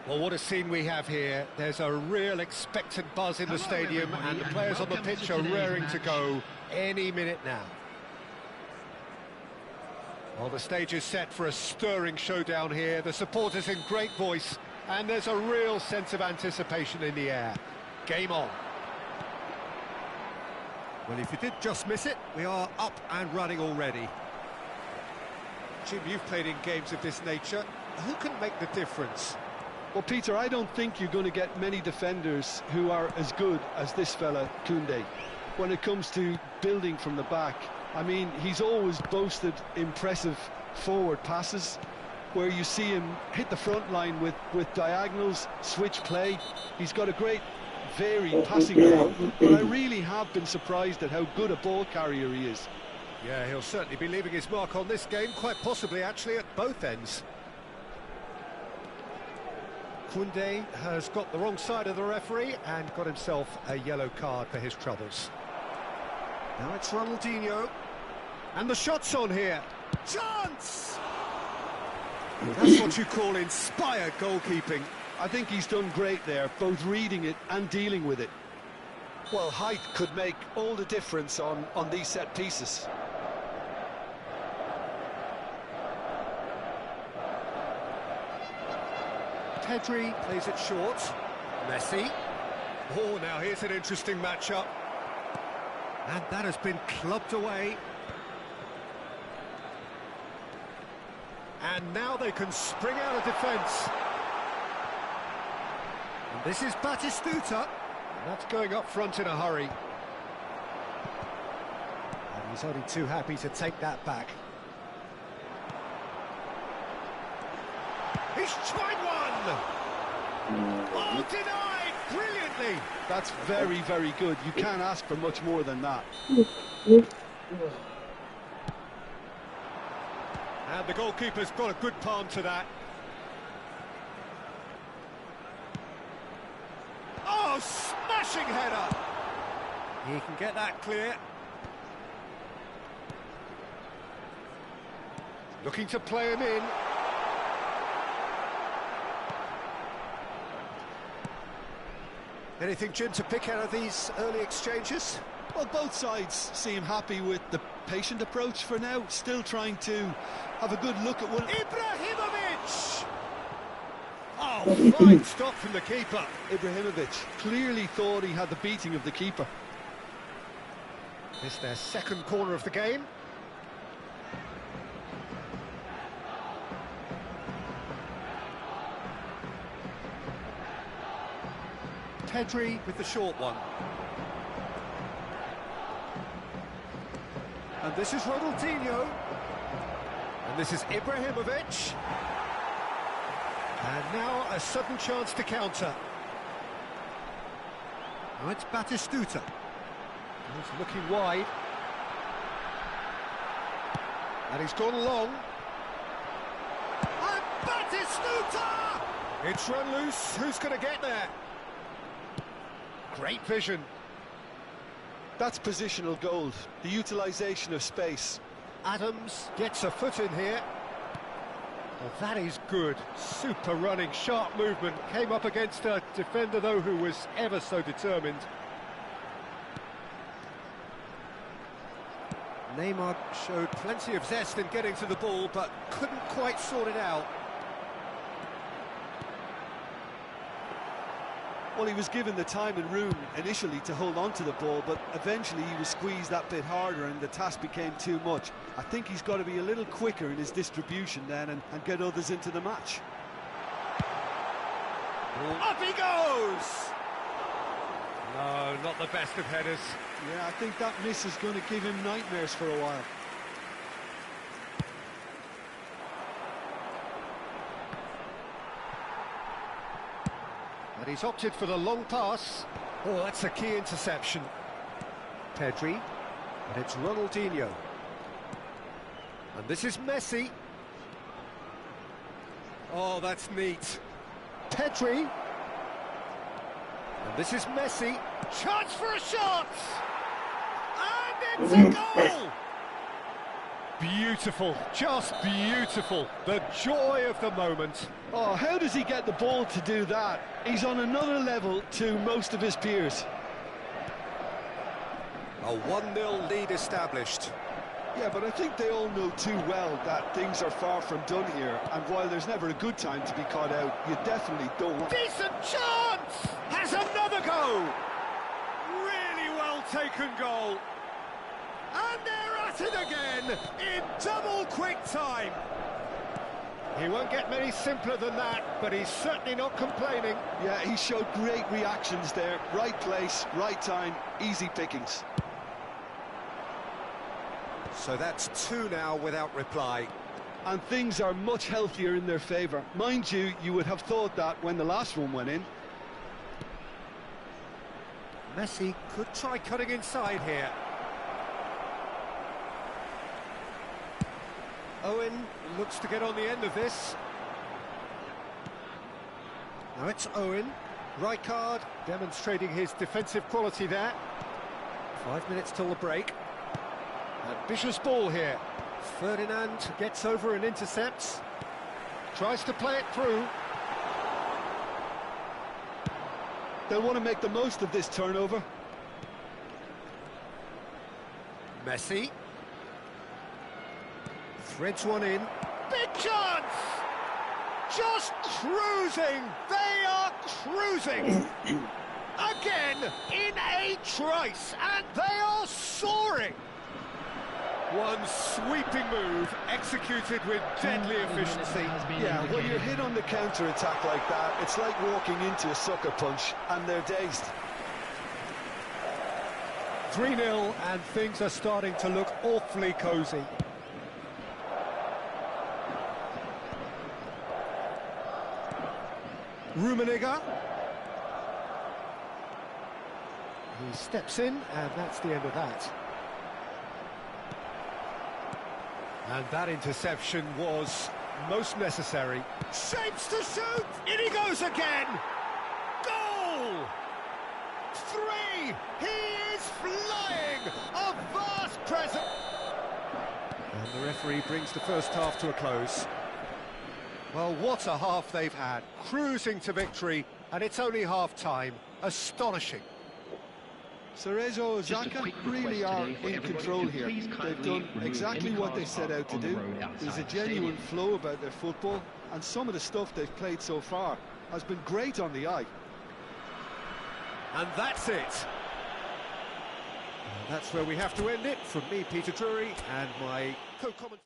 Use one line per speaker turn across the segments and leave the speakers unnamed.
Well, what a scene we have here. There's a real expectant buzz in the stadium, and the players on the pitch are raring to go any minute now. Well, the stage is set for a stirring showdown here. The supporters in great voice, and there's a real sense of anticipation in the air. Game on. Well, if you did just miss it, we are up and running already. Jim, you've played in games of this nature. Who can make the difference?
Well, Peter, I don't think you're going to get many defenders who are as good as this fella, Koundé. When it comes to building from the back, I mean, he's always boasted impressive forward passes, where you see him hit the front line with diagonals, switch play. He's got a great varied passing game, but I really have been surprised at how good a ball carrier he is.
Yeah, he'll certainly be leaving his mark on this game, quite possibly actually at both ends. Koundé has got the wrong side of the referee and got himself a yellow card for his troubles. Now it's Ronaldinho. And the shot's on here. Chance! That's what you call inspired goalkeeping.
I think he's done great there, both reading it and dealing with it. Well, height could make all the difference on these set pieces.
Pedri plays it short. Messi. Oh, now here's an interesting matchup. And that has been clubbed away. And now they can spring out of defence. And this is Batistuta. And that's going up front in a hurry. And he's only too happy to take that back. He's tried one! Oh, denied! Brilliantly!
That's very, very good. You can't ask for much more than that.
And the goalkeeper's got a good palm to that. Oh, smashing header! He can get that clear. Looking to play him in. Anything, Jim, to pick out of these early exchanges?
Well, both sides seem happy with the patient approach for now, still trying to have a good look at one.
Ibrahimovic! Oh, fine stop from the keeper.
Ibrahimovic clearly thought he had the beating of the keeper.
It's their second corner of the game. Pedri with the short one. And this is Ronaldinho. And this is Ibrahimovic. And now a sudden chance to counter. Now it's Batistuta. He's looking wide. And he's gone long. And Batistuta! It's run loose. Who's going to get there? Great vision.
That's positional gold, the utilisation of space.
Adams gets a foot in here. Well, that is good. Super running, sharp movement. Came up against a defender, though, who was ever so determined. Neymar showed plenty of zest in getting to the ball, but couldn't quite sort it out.
Well, he was given the time and room initially to hold on to the ball, but eventually he was squeezed that bit harder and the task became too much. I think he's got to be a little quicker in his distribution then and get others into the match.
Up he goes! No, not the best of headers.
Yeah, I think that miss is going to give him nightmares for a while.
And he's opted for the long pass. Oh, that's a key interception. Pedri, and it's Ronaldinho. And this is Messi. Oh, that's neat. Pedri. And this is Messi. Chance for a shot! And it's a goal! Beautiful, just beautiful. The joy of the moment.
Oh, how does he get the ball to do that? He's on another level to most of his peers.
A 1-0 lead established.
Yeah, but I think they all know too well that things are far from done here, and while there's never a good time to be caught out, you definitely don't want...
Decent chance! Has another go! Really well taken goal. And they're at it again, in double quick time. He won't get many simpler than that, but he's certainly not complaining.
Yeah, he showed great reactions there. Right place, right time, easy pickings.
So that's 2 now without reply.
And things are much healthier in their favour. Mind you, you would have thought that when the last one went in.
Messi could try cutting inside here. Owen looks to get on the end of this. Now it's Owen. Rijkaard demonstrating his defensive quality there. 5 minutes till the break. Ambitious ball here. Ferdinand gets over and intercepts. Tries to play it through.
They'll want to make the most of this turnover.
Messi. Threads one in. Big chance! Just cruising! They are cruising! Again, in a trice, and they are soaring! One sweeping move, executed with deadly efficiency.
Yeah, when you're hit on the counter-attack like that, it's like walking into a sucker punch, and they're dazed.
3-0, and things are starting to look awfully cosy. Rummenigge. He steps in, and that's the end of that. And that interception was most necessary. Shapes to shoot! In he goes again! Goal! 3! He is flying! A vast present! And the referee brings the first half to a close. Well, what a half they've had. Cruising to victory, and it's only half-time. Astonishing.
Cerezo, Xhaka really are in control here. They've done exactly what they set out to do. There's a genuine flow about their football, and some of the stuff they've played so far has been great on the eye.
And that's it. That's where we have to end it. From me, Peter Drury, and my co-commentator.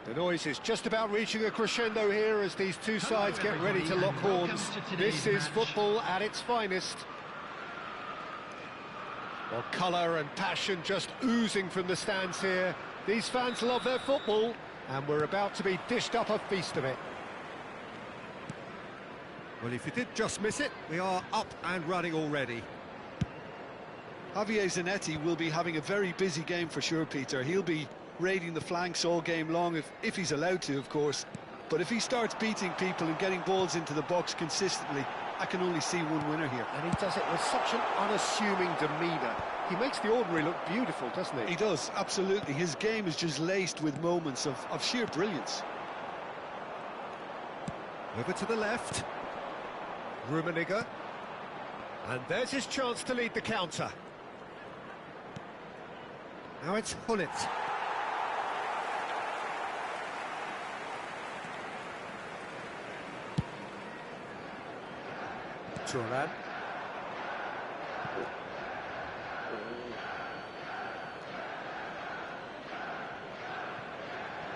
The noise is just about reaching a crescendo here as these two sides get ready to lock horns. This is football at its finest. Well, colour and passion just oozing from the stands here. These fans love their football, and we're about to be dished up a feast of it.
Well, if you did just miss it, we are up and running already.
Javier Zanetti will be having a very busy game for sure, Peter. He'll be raiding the flanks all game long, if he's allowed to, of course. But if he starts beating people and getting balls into the box consistently, I can only see one winner here.
And he does it with such an unassuming demeanour. He makes the ordinary look beautiful, doesn't he?
He does, absolutely. His game is just laced with moments of sheer brilliance.
Over to the left. Rummenigge. And there's his chance to lead the counter. Now it's Hullet. Turan.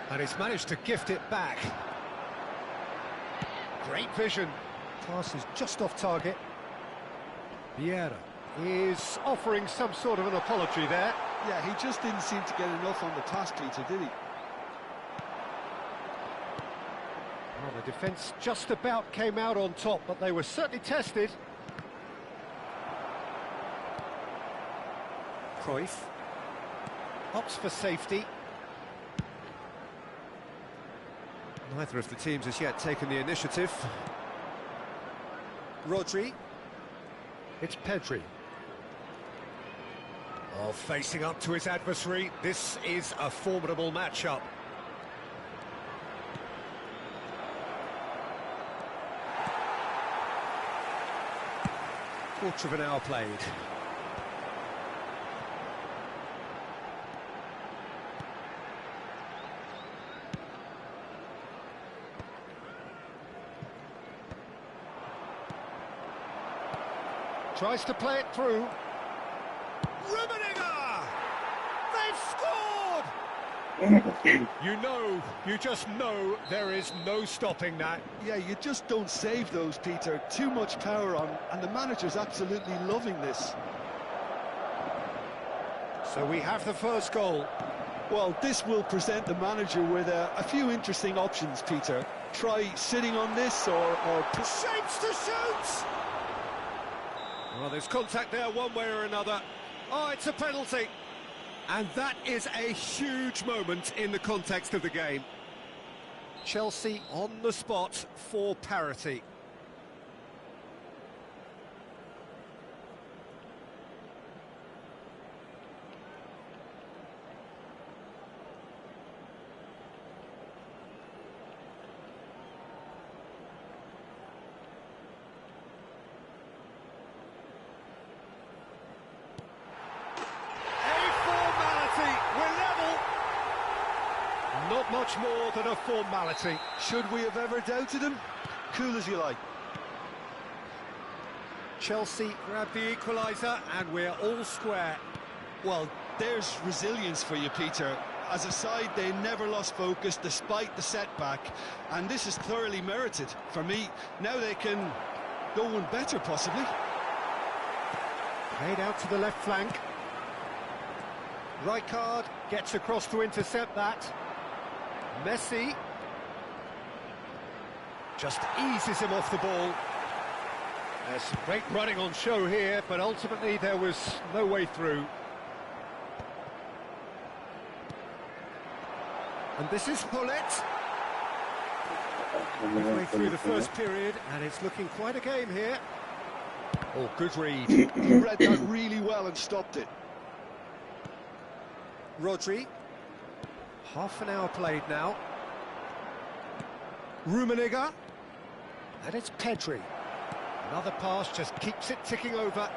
And he's managed to gift it back. Great vision. Pass is just off target. Vieira is offering some sort of an apology there.
Yeah, he just didn't seem to get enough on the pass, Peter, did he?
Well, the defence just about came out on top, but they were certainly tested. Cruyff opts for safety.
Neither of the teams has yet taken the initiative.
Rodri. It's Pedri. Oh, facing up to his adversary. This is a formidable matchup.
Quarter of an hour played.
Tries to play it through. Rummenigge! They've scored! You just know there is no stopping that.
Yeah, you just don't save those, Peter. Too much power on, and the manager's absolutely loving this.
So we have the first goal.
Well, this will present the manager with a few interesting options, Peter. Try sitting on this or...
Shapes to shoot! Well, there's contact there one way or another. Oh, it's a penalty. And that is a huge moment in the context of the game. Chelsea on the spot for parity. Not much more than a formality.
Should we have ever doubted him? Cool as you like.
Chelsea grab the equaliser and we're all square.
Well, there's resilience for you, Peter. As a side, they never lost focus despite the setback, and this is thoroughly merited. For me, now they can go one better, possibly.
Played out to the left flank. Rijkaard gets across to intercept that. Messi just eases him off the ball. There's some great running on show here, but ultimately there was no way through. And this is Hullet. Halfway through the first period, and it's looking quite a game here. Oh, good read.
He read that really well and stopped it.
Rodri. Half an hour played now. Rummenigge. And it's Pedri. Another pass just keeps it ticking over.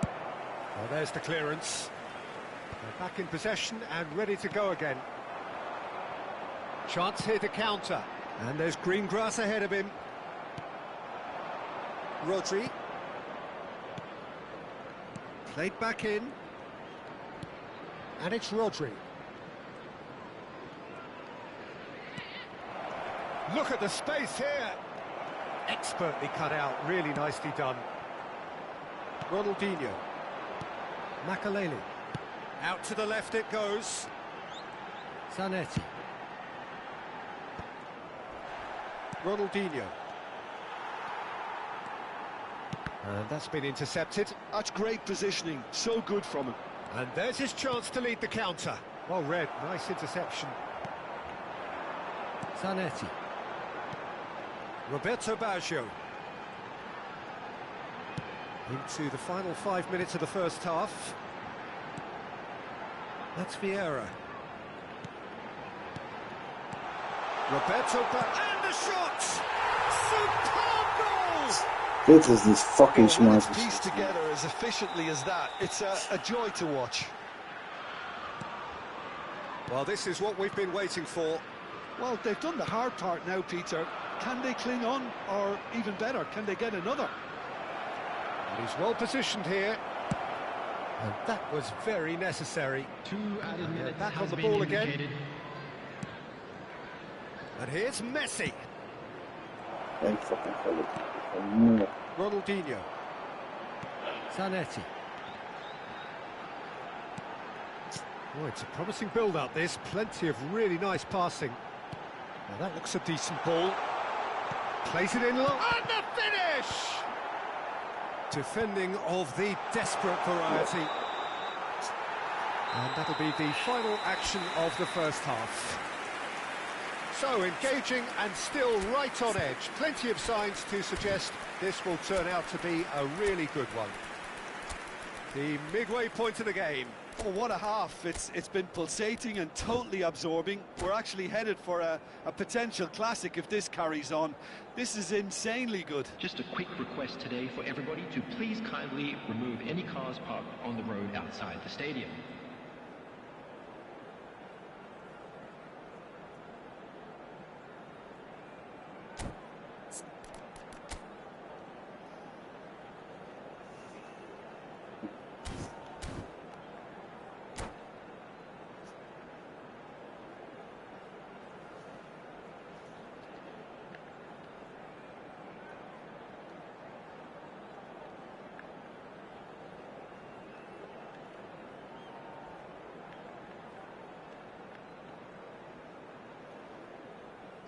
Well, there's the clearance. They're back in possession and ready to go again. Chance here to counter. And there's green grass ahead of him. Rodri. Played back in. And it's Rodri. Look at the space here. Expertly cut out, really nicely done. Ronaldinho. Makaleli. Out to the left it goes. Zanetti. Ronaldinho. And that's been intercepted.
That's great positioning, so good from him.
And there's his chance to lead the counter. Well read, nice interception. Zanetti. Roberto Baggio. Into the final 5 minutes of the first half. That's Vieira. Roberto Baggio. And the shot! Superb goals!
This is this fucking
When it's
smart.
pieced together as efficiently as that, it's a joy to watch.
Well, this is what we've been waiting for.
Well, they've done the hard part now, Peter. Can they cling on, or even better, can they get another?
And he's well positioned here. And that was very necessary.
2 added minutes
Back on
has
the
been
ball again.
indicated.
And here's Messi.
Thank fucking hell.
Ronaldinho. Zanetti. Oh, it's a promising build-up, this. Plenty of really nice passing. Now that looks a decent ball. Plays it in long. And the finish! Defending of the desperate variety. And that'll be the final action of the first half. So, engaging and still right on edge. Plenty of signs to suggest this will turn out to be a really good one. The midway point of the game.
Oh, what a half. It's been pulsating and totally absorbing. We're actually headed for a potential classic if this carries on. This is insanely good.
Just a quick request today for everybody to please kindly remove any cars parked on the road outside the stadium.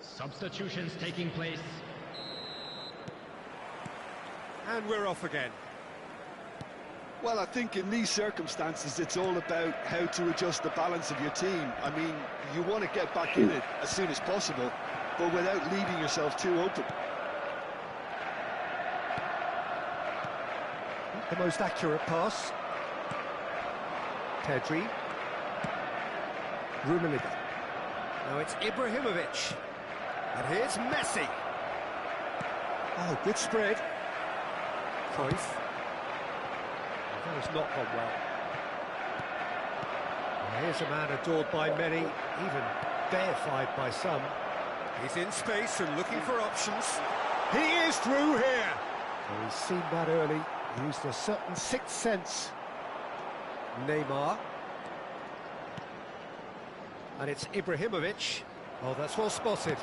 Substitutions taking place.
And we're off again.
Well, I think in these circumstances, it's all about how to adjust the balance of your team. I mean, you want to get back in it as soon as possible, but without leaving yourself too open.
The most accurate pass. Pedri. Rummenigge. Now it's Ibrahimovic. And here's Messi. Oh, good spread. Cruyff. That has not gone well. And here's a man adored by many, even deified by some. He's in space and looking for options. He is through here. Oh, he's seen that early. He used a certain sixth sense. Neymar. And it's Ibrahimovic. Oh, that's well spotted.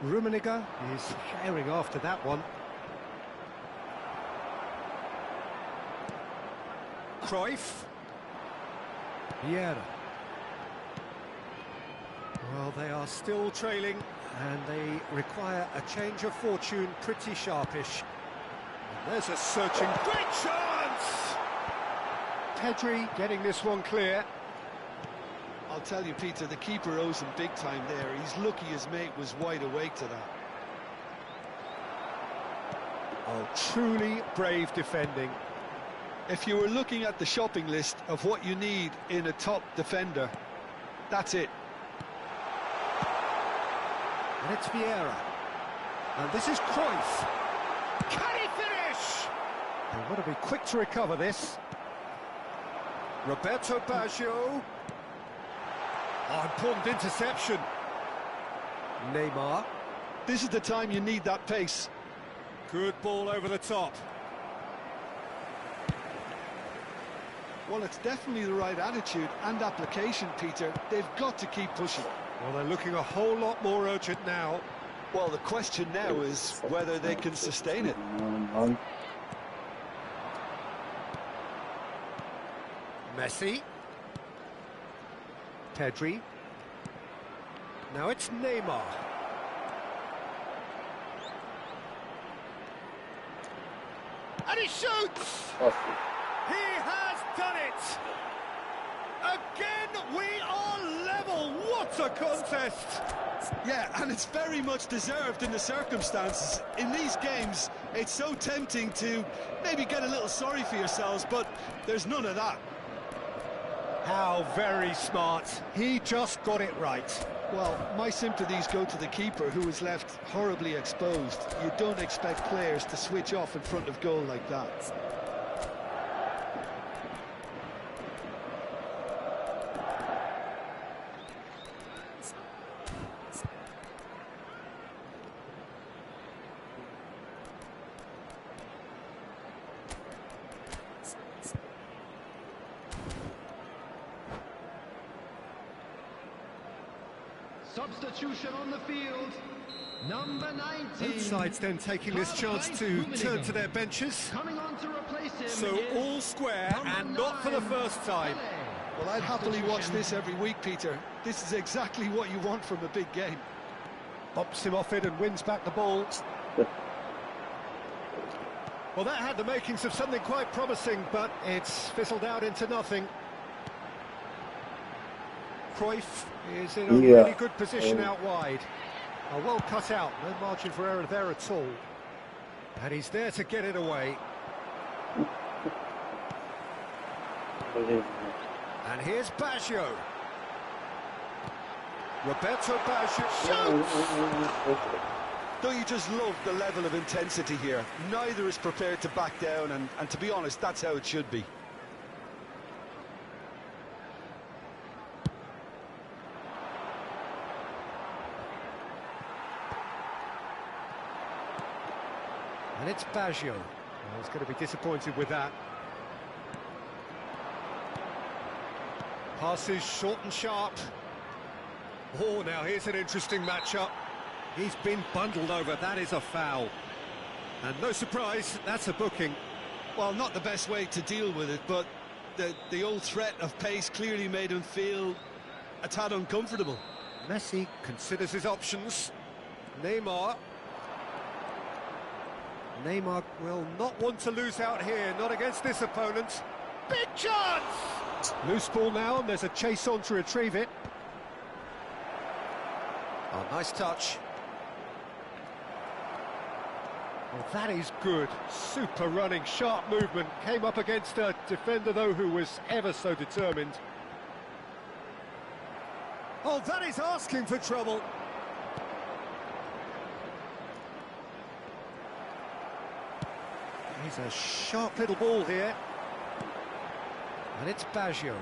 Rummenigge is firing after that one. Cruyff. Vieira. Well, they are still trailing, and they require a change of fortune pretty sharpish. And there's a searching... Great chance! Pedri getting this one clear.
I'll tell you, Peter, the keeper owes him big time there. He's lucky his mate was wide awake to that.
Oh, truly brave defending.
If you were looking at the shopping list of what you need in a top defender, that's it.
And it's Vieira. And this is Cruyff. Can he finish? They want to be quick to recover this. Roberto Baggio. Oh, important interception. Neymar.
This is the time you need that pace.
Good ball over the top.
Well, it's definitely the right attitude and application, Peter. They've got to keep pushing.
Well, they're looking a whole lot more urgent now.
Well, the question now is whether they can sustain it.
Messi. Pedri. Now it's Neymar. And he shoots! He has done it! Again, we are level! What a contest!
Yeah, and it's very much deserved in the circumstances. In these games, it's so tempting to maybe get a little sorry for yourselves, but there's none of that.
How very smart. He just got it right.
Well, my sympathies go to the keeper, who was left horribly exposed. You don't expect players to switch off in front of goal like that.
Substitution on the field, number 19.
Both sides then taking this chance to turn to their benches.
Coming on to replace him.
So all square and not for the first time.
Well, I'd happily watch this every week, Peter. This is exactly what you want from a big game.
Bops him off it and wins back the ball. Well, that had the makings of something quite promising, but it's fizzled out into nothing. Cruyff is in a really good position out wide. Oh, well cut out, no margin for error there at all. And he's there to get it away. And here's Baggio. Roberto Baggio shoots!
Don't you just love the level of intensity here? Neither is prepared to back down, and to be honest, that's how it should be.
And it's Baggio. Well, he's going to be disappointed with that. Passes short and sharp. Oh, now here's an interesting matchup. He's been bundled over. That is a foul. And no surprise, that's a booking.
Well, not the best way to deal with it, but the old threat of pace clearly made him feel a tad uncomfortable.
Messi considers his options. Neymar will not want to lose out here, not against this opponent. Big chance! Loose ball now, and there's a chase on to retrieve it. Oh, nice touch. Well, that is good. Super running, sharp movement. Came up against a defender, though, who was ever so determined. Oh, that is asking for trouble. He's a sharp little ball here. And it's Baggio.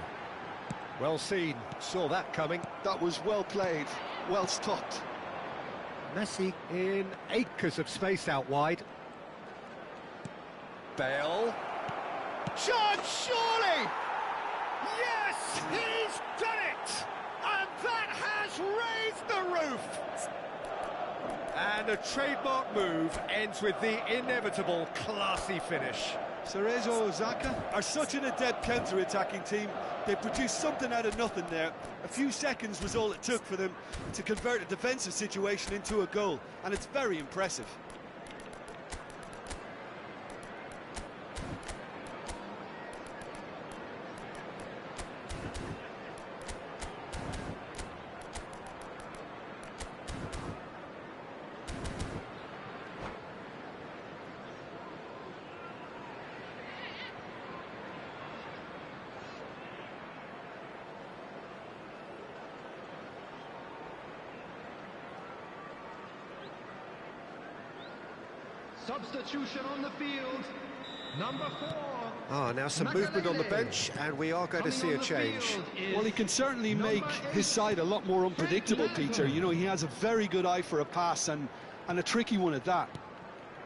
Well seen, saw that coming.
That was well played, well stopped.
Messi in acres of space out wide. Bale. Chance, surely! Yes, he's done it! And that has raised the roof! And a trademark move ends with the inevitable classy finish.
Cerezo Osaka are such an adept counter-attacking team. They produced something out of nothing there. A few seconds was all it took for them to convert a defensive situation into a goal, and it's very impressive.
Substitution on the field, number 4.
Ah, now some movement on the bench, and we are going to see a change.
Well, he can certainly make his side a lot more unpredictable, Peter. You know, he has a very good eye for a pass, and a tricky one at that.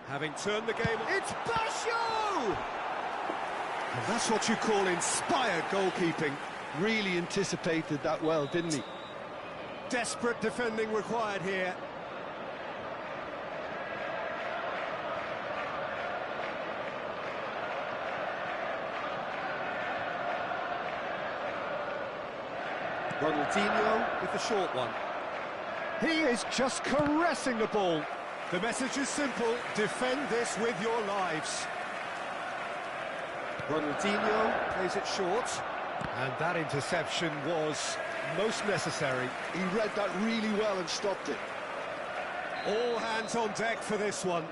Having turned the game, it's Baggio! And that's what you call inspired goalkeeping.
Really anticipated that well, didn't he?
Desperate defending required here. Ronaldinho with the short one. He is just caressing the ball. The message is simple: defend this with your lives. Ronaldinho plays it short, and that interception was most necessary.
He read that really well and stopped it.
All hands on deck for this one.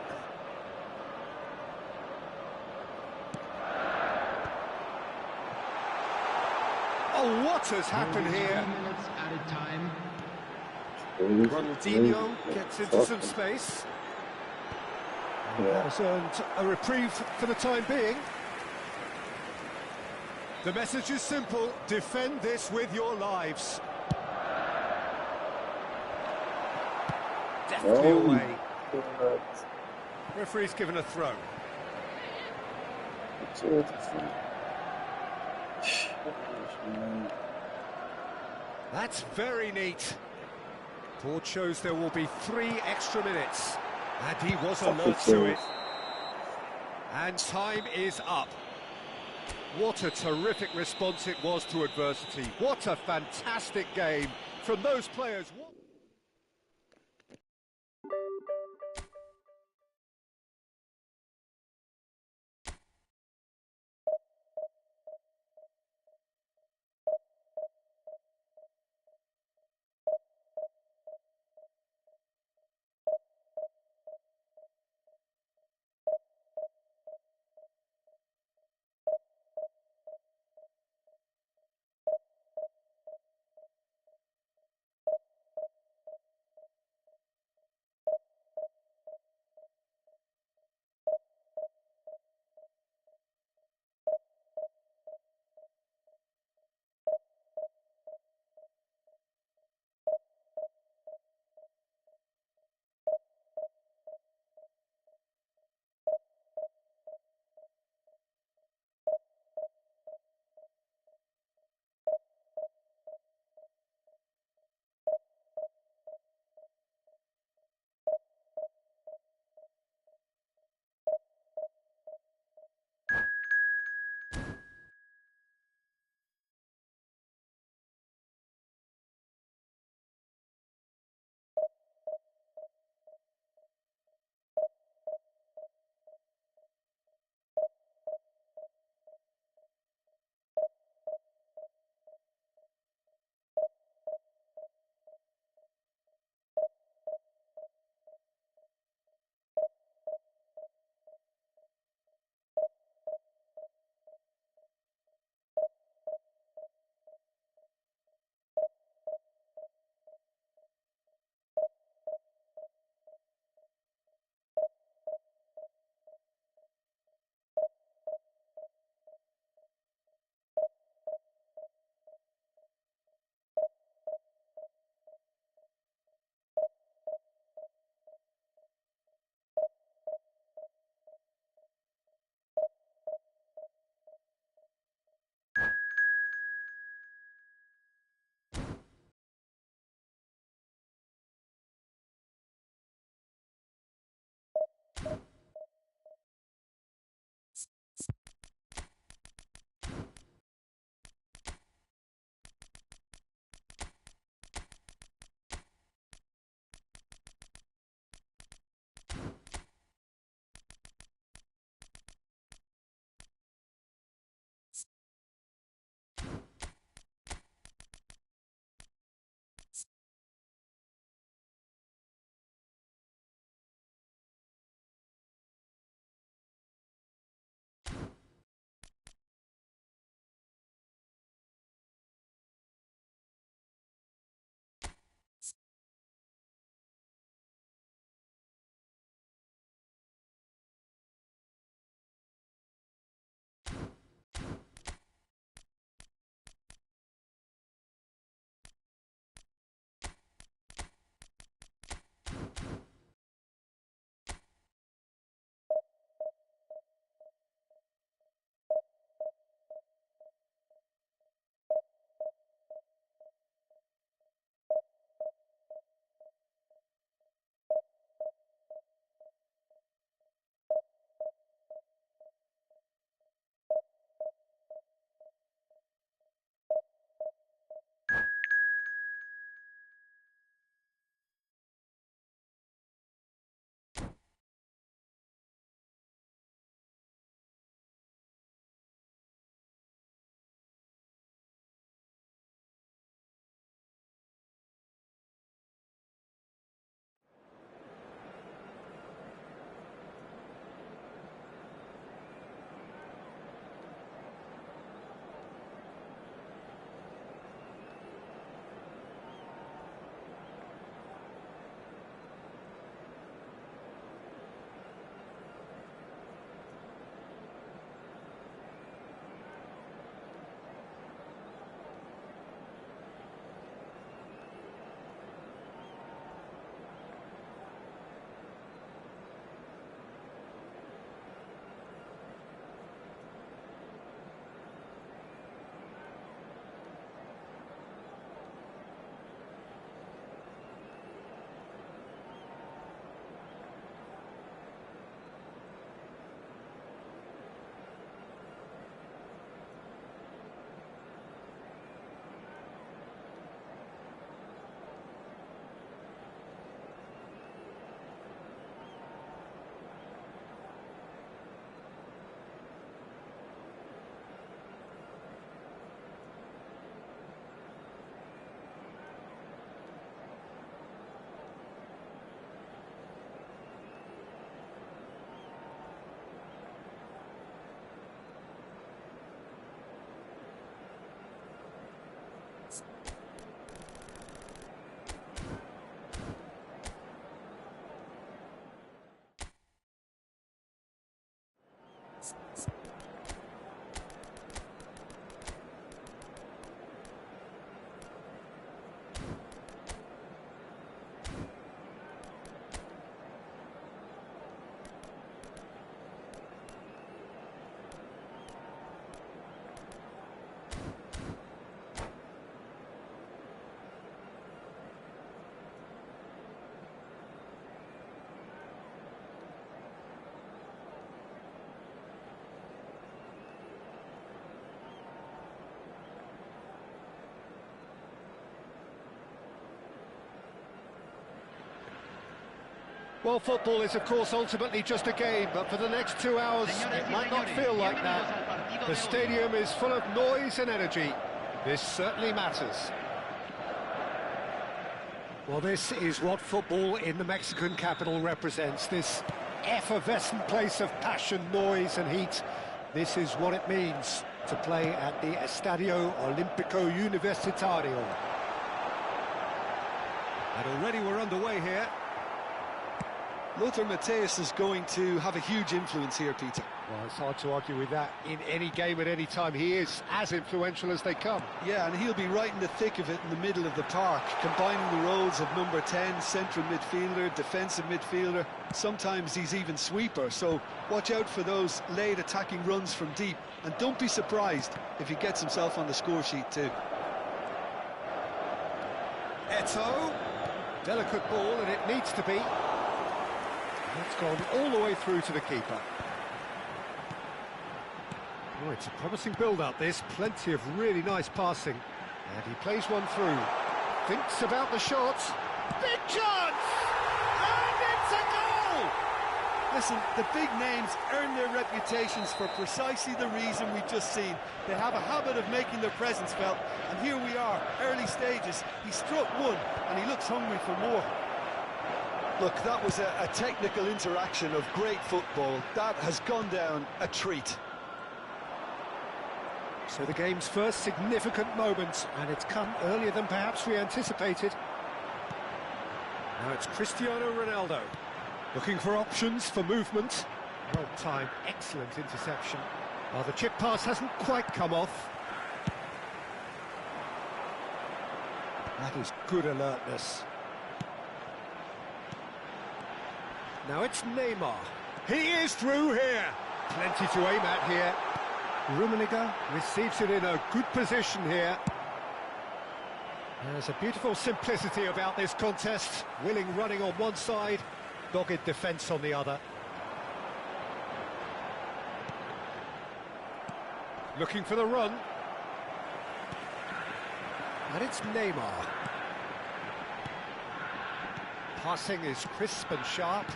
Oh, what has happened here?
3 minutes added time.
Ronaldinho gets into some space. And that has earned a reprieve for the time being. The message is simple: defend this with your lives. Deftly away. Referee's given a throw. That's very neat. Board shows there will be 3 extra minutes, and he was alert to it. And time is up. What a terrific response it was to adversity. What a fantastic game from those players. Well, football is, of course, ultimately just a game, but for the next 2 hours, it might not feel like that. The stadium is full of noise and energy. This certainly matters. Well, this is what football in the Mexican capital represents. This effervescent place of passion, noise and heat. This is what it means to play at the Estadio Olímpico Universitario.
And already we're underway here.
Lothar Matthäus is going to have a huge influence here, Peter.
Well, it's hard to argue with that. In any game at any time, he is as influential as they come.
Yeah, and he'll be right in the thick of it in the middle of the park, combining the roles of number 10, central midfielder, defensive midfielder. Sometimes he's even sweeper, so watch out for those late attacking runs from deep. And don't be surprised if he gets himself on the score sheet too.
Eto'o. Delicate ball, and it needs to be. It's gone all the way through to the keeper. Oh, it's a promising build-up, this. Plenty of really nice passing. And he plays one through. Thinks about the shot. Big chance! And it's a goal!
Listen, the big names earn their reputations for precisely the reason we've just seen. They have a habit of making their presence felt, and here we are, early stages. He struck one, and he looks hungry for more. Look, that was a technical interaction of great football. That has gone down a treat.
So the game's first significant moment, and it's come earlier than perhaps we anticipated. Now it's Cristiano Ronaldo, looking for options for movement. Well timed, excellent interception. Well, the chip pass hasn't quite come off. That is good alertness. Now it's Neymar. He is through here. Plenty to aim at here. Rummenigge receives it in a good position here. There's a beautiful simplicity about this contest. Willing running on one side, dogged defence on the other. Looking for the run. And it's Neymar. Passing is crisp and sharp.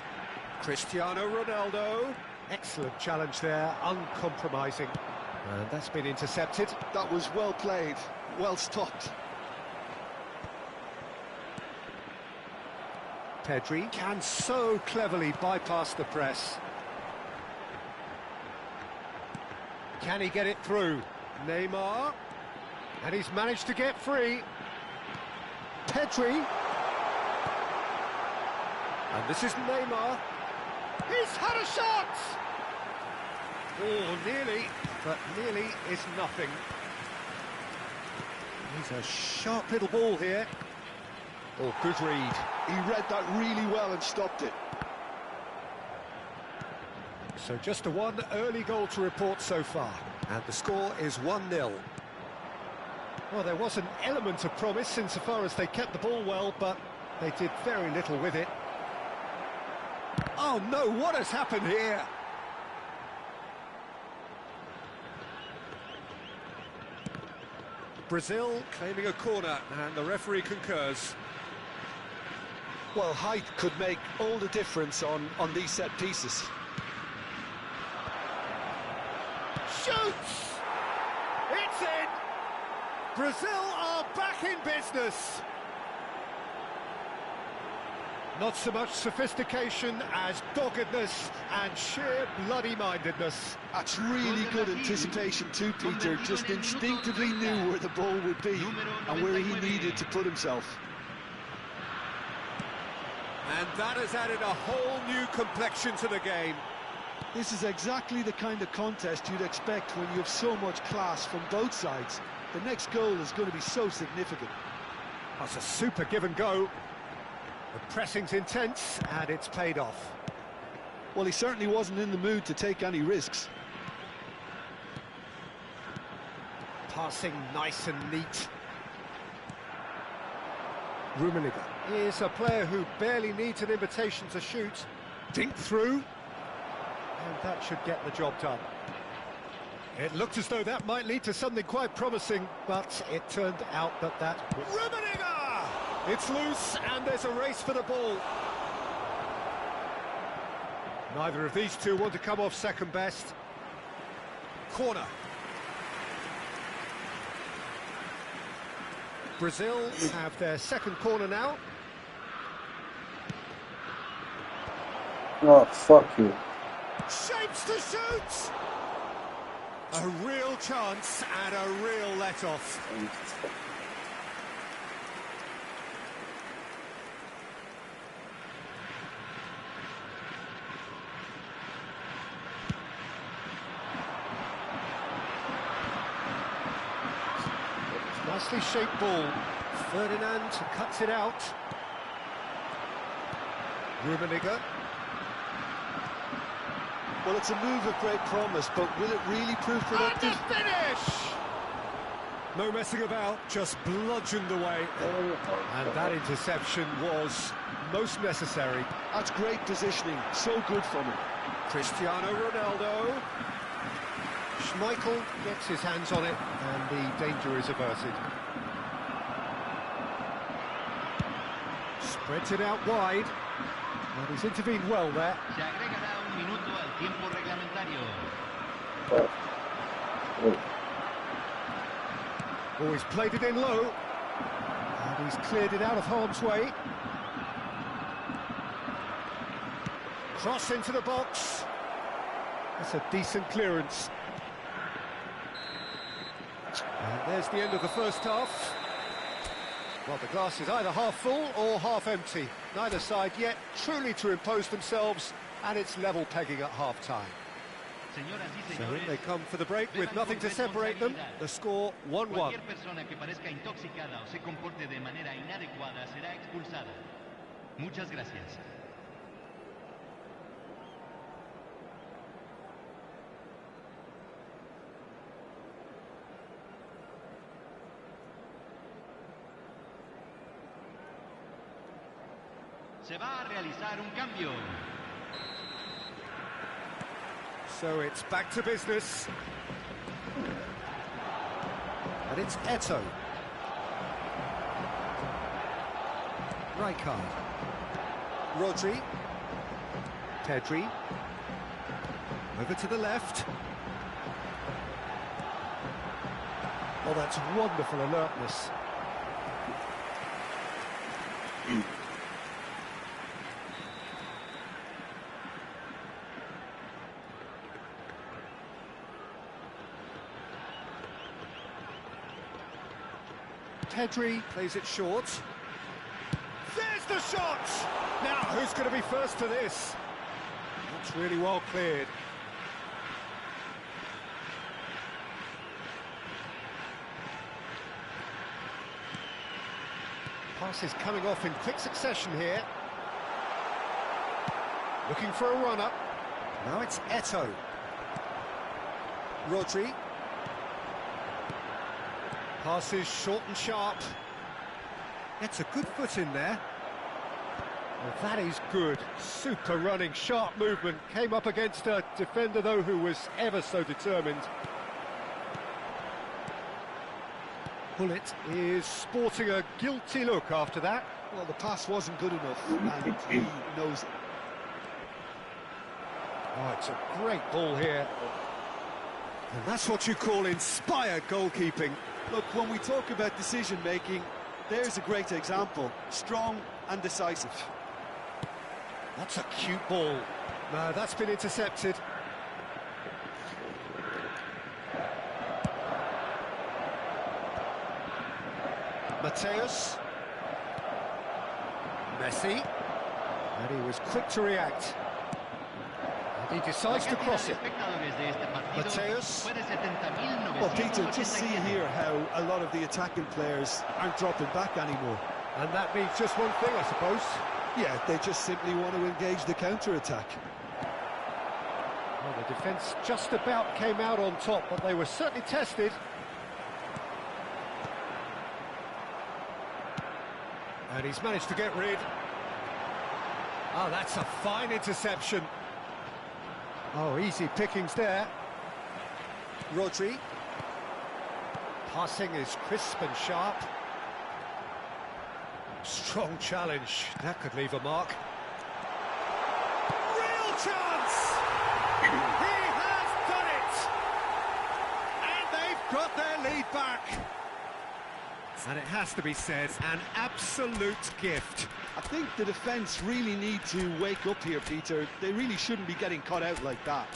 Cristiano Ronaldo. Excellent challenge there, uncompromising. And that's been intercepted.
That was well played, well stopped.
Pedri can so cleverly bypass the press. Can he get it through? Neymar. And he's managed to get free. Pedri. And this is Neymar. He's had a shot! Oh, nearly, but nearly is nothing. He's a sharp little ball here. Oh, good read.
He read that really well and stopped it.
So just a one early goal to report so far.
And the score is 1-0.
Well, there was an element of promise insofar as they kept the ball well, but they did very little with it. Oh no, what has happened here?
Brazil claiming a corner, and the referee concurs.
Well, height could make all the difference on these set pieces.
Shoots! It's in! Brazil are back in business! Not so much sophistication as doggedness and sheer bloody-mindedness.
That's really good anticipation too, Peter. Just instinctively knew where the ball would be and where he needed to put himself.
And that has added a whole new complexion to the game.
This is exactly the kind of contest you'd expect when you have so much class from both sides. The next goal is going to be so significant.
That's a super give and go. The pressing's intense, and it's paid off.
Well, he certainly wasn't in the mood to take any risks.
Passing nice and neat. Rummenigge is a player who barely needs an invitation to shoot. Dink through, and that should get the job done. It looked as though that might lead to something quite promising, but it turned out that Rummenigge! It's loose, and there's a race for the ball. Neither of these two want to come off second best. Corner. Brazil have their second corner now.
Oh, fuck you.
Shapes to shoot! A real chance and a real let-off. Nicely shaped ball. Ferdinand cuts it out. Rummenigge.
Well, it's a move of great promise, but will it really prove productive?
And the finish! No messing about, just bludgeoned away. And that interception was most necessary.
That's great positioning, so good from him.
Cristiano Ronaldo. Schmeichel gets his hands on it, and the danger is averted. Spreads it out wide, and he's intervened well there.
Se agregará un minuto al tiempo reglamentario.
Oh, he's played it in low, and he's cleared it out of harm's way. Cross into the box. That's a decent clearance. And there's the end of the first half. Well, the glass is either half full or half empty. Neither side yet truly to impose themselves, and it's level pegging at half-time. So in they come for the break with nothing to separate them. The score 1-1.
Cualquier persona que parezca intoxicada o se comporte de manera inadecuada será expulsada. Muchas gracias. Se va a realizar un cambio.
So it's back to business. And it's Eto'o. Rijkaard. Rodri. Pedri. Over to the left. Oh, that's wonderful alertness. Pedri plays it short. There's the shot! Now, who's going to be first to this? That's really well cleared. Pass is coming off in quick succession here. Looking for a run-up. Now it's Eto'o. Rodri. Passes short and sharp. Gets a good foot in there. Well, that is good. Super running, sharp movement. Came up against a defender, though, who was ever so determined. Pullet is sporting a guilty look after that.
Well, the pass wasn't good enough, and he knows it.
Oh, it's a great ball here. And that's what you call inspired goalkeeping.
Look, when we talk about decision-making, there's a great example. Strong and decisive.
That's a cute ball. No, that's been intercepted. Mateus. Messi. And he was quick to react. And he decides to cross it. Mateus.
Well, Peter, just see here how a lot of the attacking players aren't dropping back anymore.
And that means just one thing, I suppose.
Yeah, they just simply want to engage the counter-attack.
Well, the defence just about came out on top, but they were certainly tested. And he's managed to get rid. Oh, that's a fine interception. Oh, easy pickings there. Rodri. Passing is crisp and sharp. Strong challenge. That could leave a mark. Real chance! He has done it! And they've got their lead back. And it has to be said, an absolute gift.
I think the defence really need to wake up here, Peter. They really shouldn't be getting caught out like that.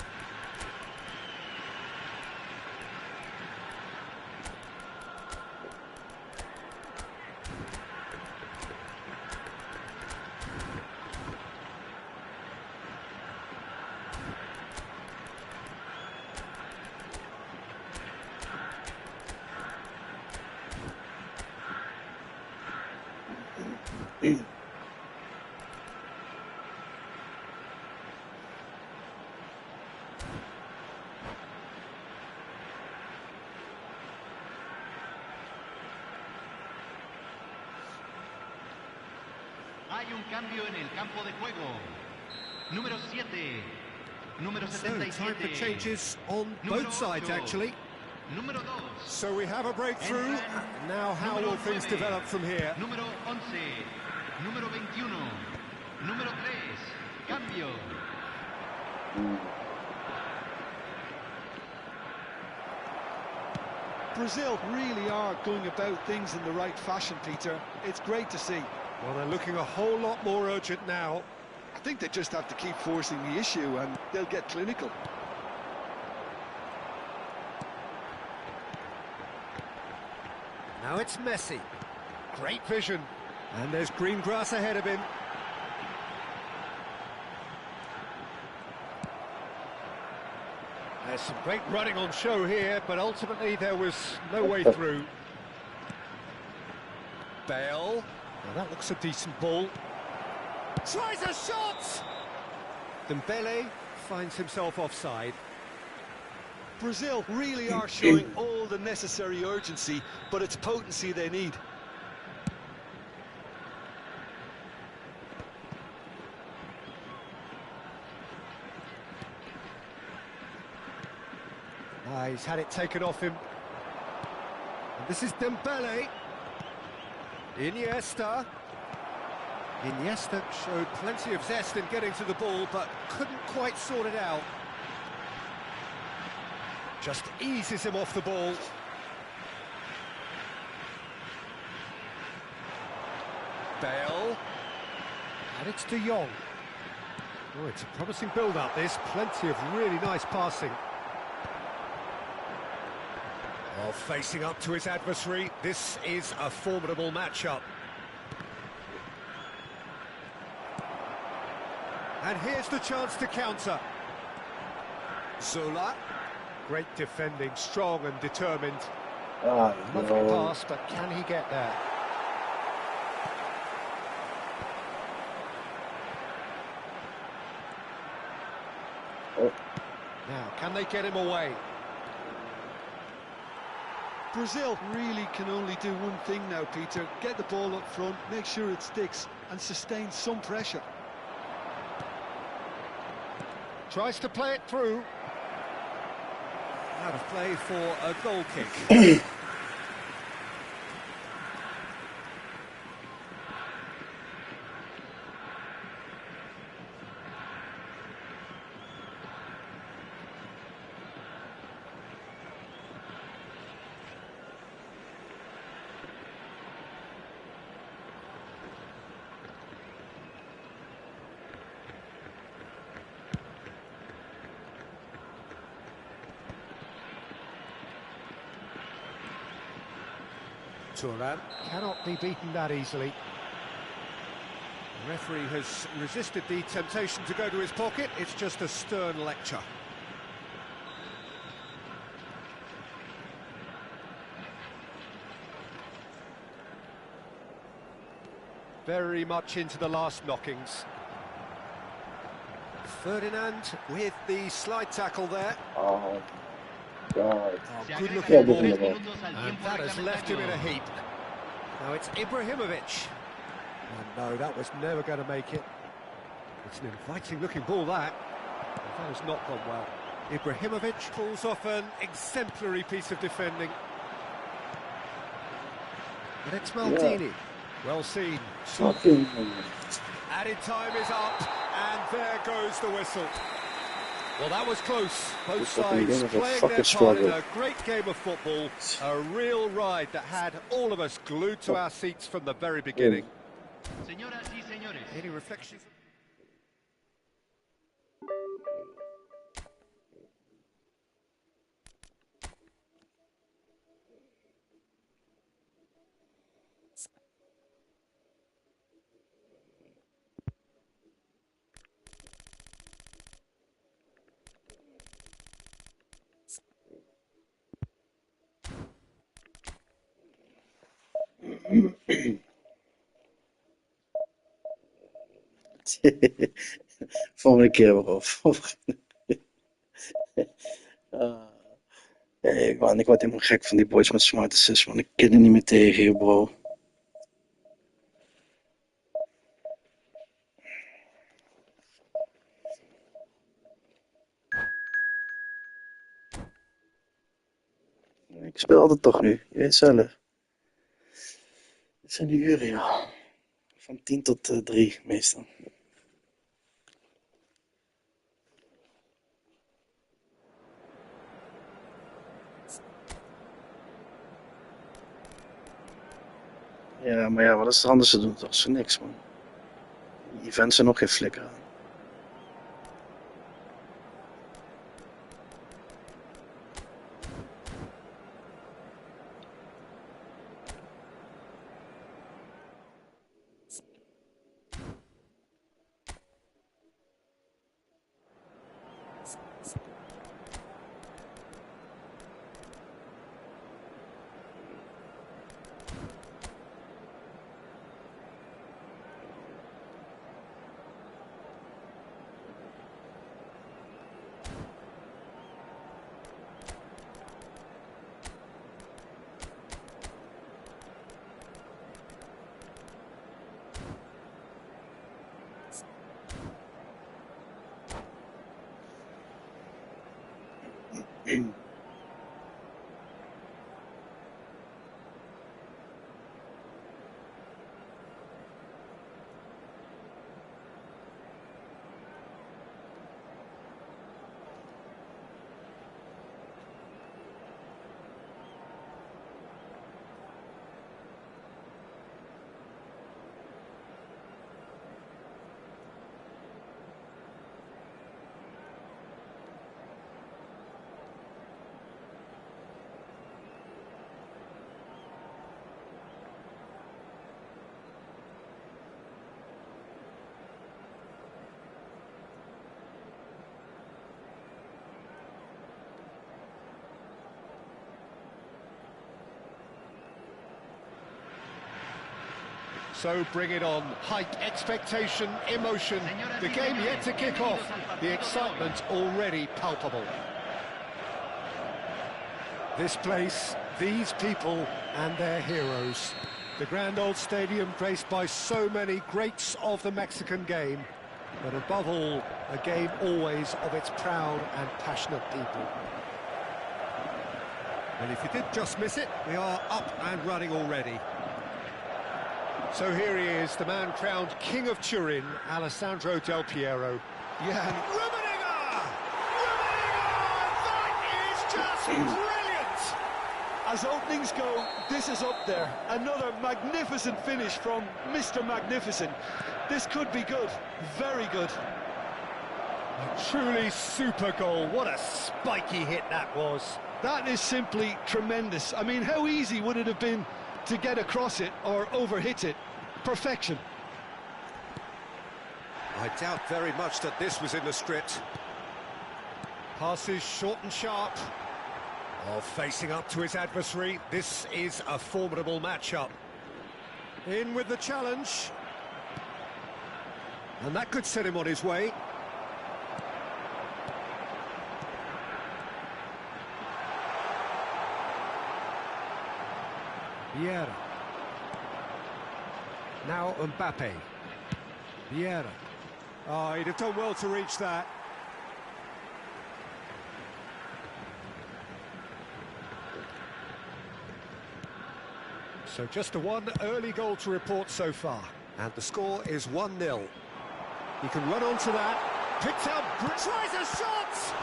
Hay un cambio en el campo de juego. Número 7. Número
So, time for
77.
changes on
Número
both sides,
8.
actually.
Número 2.
So we have a breakthrough. Now how will things develop from here?
Número 11. Número 21. Número 3. Cambio.
Brazil really are going about things in the right fashion, Peter. It's great to see.
Well, they're looking a whole lot more urgent now.
I think they just have to keep forcing the issue and they'll get clinical.
Now it's Messi. Great vision. And there's green grass ahead of him. There's some great running on show here, but ultimately there was no way through. Bale. Now that looks a decent ball. Tries a shot! Dembele finds himself offside.
Brazil really are showing all the necessary urgency, but it's potency they need.
He's had it taken off him. And this is Dembele. Iniesta. Iniesta showed plenty of zest in getting to the ball, but couldn't quite sort it out. Just eases him off the ball. Bale. And it's De Jong. Oh, it's a promising build-up, this. Plenty of really nice passing. Well, facing up to his adversary, this is a formidable matchup. And here's the chance to counter. Zola. Great defending, strong and determined. Lovely pass, but can he get there? Now, can they get him away?
Brazil really can only do one thing now, Peter. Get the ball up front, make sure it sticks, and sustain some pressure.
Tries to play it through. Out of play for a goal kick. Turan cannot be beaten that easily. The referee has resisted the temptation to go to his pocket. It's just a stern lecture. Very much into the last knockings. Ferdinand with the slide tackle there.
Oh, God.
Oh, good looking
Yeah,
ball.
good ball.
And that has left him in a heap. Now it's Ibrahimovic. And no, that was never going to make it. It's an inviting looking ball, that. But that has not gone well. Ibrahimovic pulls off an exemplary piece of defending. And it's Maldini. Well seen.
Fucking.
Added time is up, and there goes the whistle. Well, that was close. Both
fucking
sides
game was a
playing
fucking
their part in
struggle.
a great game of football. A real ride that had all of us glued to our seats from the very beginning.
Señoras y señores,
Any reflections?
Volgende keer wel. Ik word helemaal gek van die boys met smart assist, man. Ik kan er niet meer tegen, hier, bro. Ik speel altijd toch nu, je weet zelf. Het zijn die uren, ja. Van 10 tot 3 meestal. Ja, maar ja, wat is er anders te doen? Dat is er niks, man. Die events zijn nog geen flikker aan.
So bring it on. Height, expectation, emotion. The game yet to kick off. The excitement already palpable. This place, these people and their heroes. The grand old stadium graced by so many greats of the Mexican game. But above all, a game always of its proud and passionate people.
And if you did just miss it, we are up and running already.
So here he is, the man crowned King of Turin, Alessandro Del Piero.
Yeah, and
Rummenigge! That is just brilliant!
as openings go, this is up there. Another magnificent finish from Mr. Magnificent. This could be good, very good.
A truly super goal. What a spiky hit that was.
That is simply tremendous. I mean, how easy would it have been to get across it or overhit it? Perfection.
I doubt very much that this was in the script.
Passes short and sharp. Oh, facing up to his adversary. This is a formidable matchup. In with the challenge. And that could set him on his way. Vieira. Now Mbappe. Vieira. Oh, he'd have done well to reach that. So just the one early goal to report so far. And the score is 1-0. He can run onto that. Picks out, tries a shot!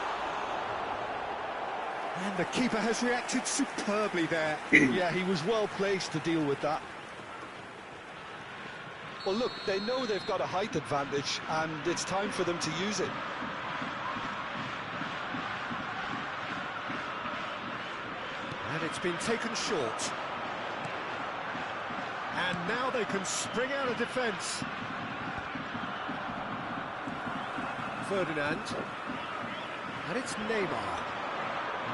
And the keeper has reacted superbly there.
Yeah, he was well placed to deal with that. Well, look, they know they've got a height advantage, and it's time for them to use it.
And it's been taken short. And now they can spring out of defence. Ferdinand. And it's Neymar.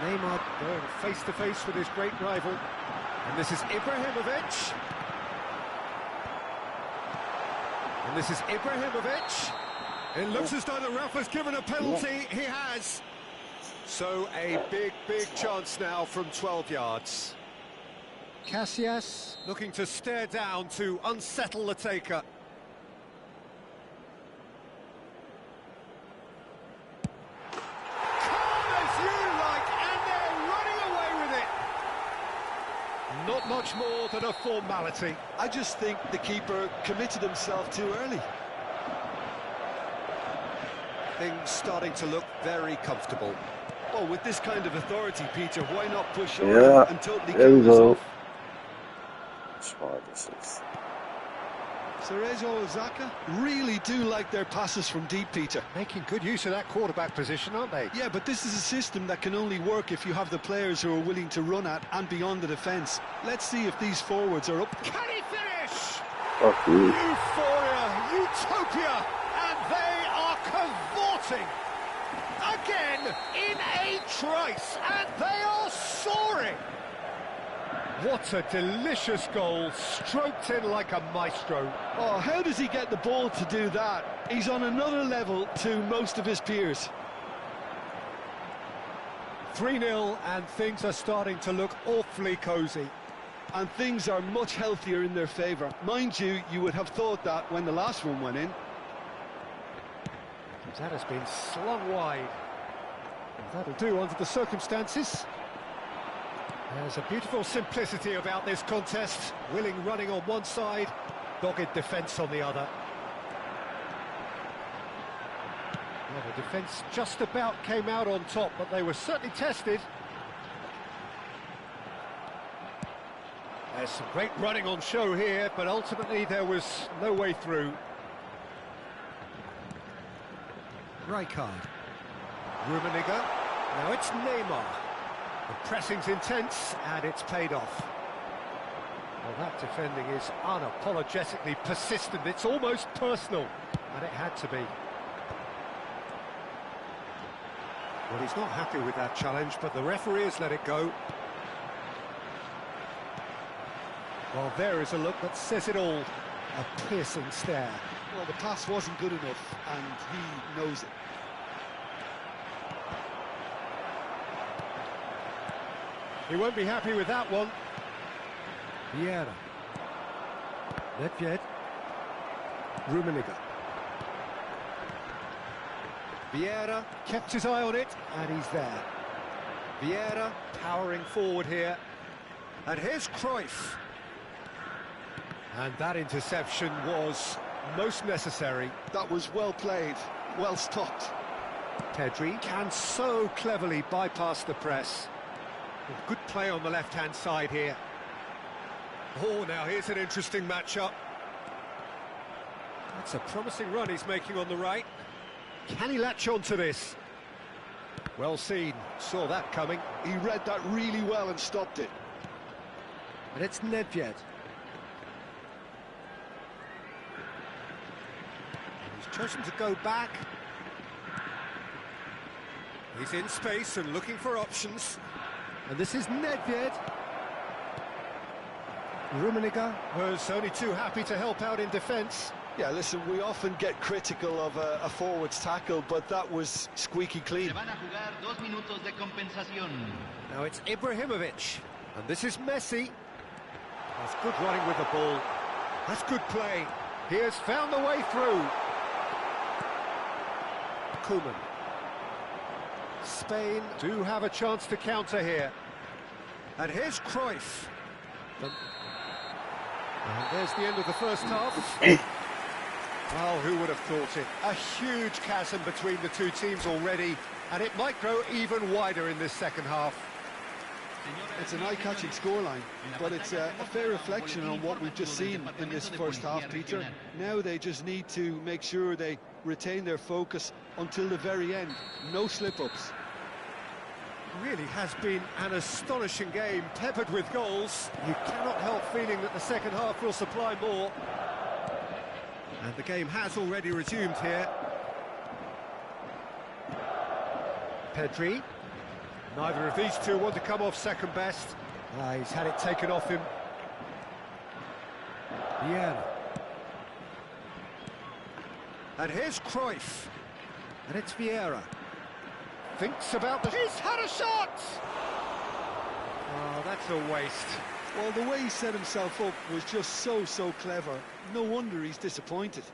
Neymar going face-to-face with his great rival. And this is Ibrahimovic. And this is Ibrahimovic. It looks as though the ref has given a penalty. He has. So a big, big chance now from 12 yards. Casillas looking to stare down to unsettle the taker. Calm as you like, and they're running away with it. Not much more than a formality.
I just think the keeper committed himself too early.
Things starting to look very comfortable.
Well, with this kind of authority, Peter, why not push on
Yeah,
and totally
there we
kill this
go.
off?
Smart assist.
Cerezo Osaka really do like their passes from deep, Peter.
Making good use of that quarterback position, aren't they?
Yeah, but this is a system that can only work if you have the players who are willing to run at and beyond the defence. Let's see if these forwards are up.
Can he finish?
Fuck you.
Euphoria, utopia, and they are cavorting again in a trice, and they are soaring. What a delicious goal, stroked in like a maestro.
Oh, how does he get the ball to do that? He's on another level to most of his peers.
3-0, and things are starting to look awfully cosy.
And things are much healthier in their favour. Mind you, you would have thought that when the last one went in.
That has been slung wide. That'll do under the circumstances. There's a beautiful simplicity about this contest. Willing running on one side, dogged defence on the other. Well, the defence just about came out on top, but they were certainly tested. There's some great running on show here, but ultimately there was no way through. Rijkaard. Rummenigge. Now it's Neymar. The pressing's intense, and it's paid off. Well, that defending is unapologetically persistent. It's almost personal, and it had to be. Well, he's not happy with that challenge, but the referee has let it go. Well, there is a look that says it all. A piercing stare.
Well, the pass wasn't good enough, and he knows it.
He won't be happy with that one. Vieira. Nedved. Rummenigge. Vieira kept his eye on it, and he's there. Vieira powering forward here. And here's Cruyff. And that interception was most necessary.
That was well played, well stopped.
Pedri can so cleverly bypass the press. Good play on the left-hand side here. Oh, now here's an interesting matchup. That's a promising run he's making on the right. Can he latch on to this? Well seen, saw that coming.
He read that really well and stopped it.
And it's Nedved. He's chosen to go back. He's in space and looking for options. And this is Nedved. Rummenigge was only too happy to help out in defence.
Yeah, listen, we often get critical of a forward's tackle, but that was squeaky clean.
Se van a jugar 2 minutos de compensación.
Now it's Ibrahimovic. And this is Messi. That's good running with the ball. That's good play. He has found the way through. Koeman. Spain do have a chance to counter here. And here's Cruyff. And there's the end of the first half. Well, who would have thought it? A huge chasm between the two teams already, and it might grow even wider in this second half.
It's an eye-catching scoreline, but it's a fair reflection on what we've just seen in this first half, Peter. Now they just need to make sure they retain their focus until the very end. No slip-ups.
Really has been an astonishing game, peppered with goals. You cannot help feeling that the second half will supply more. And the game has already resumed here. Pedri. Neither of these two want to come off second best. He's had it taken off him. Vieira. And here's Cruyff. And it's Vieira. Thinks about the... He's had a shot! Oh, that's a waste.
Well, the way he set himself up was just so clever. No wonder he's disappointed.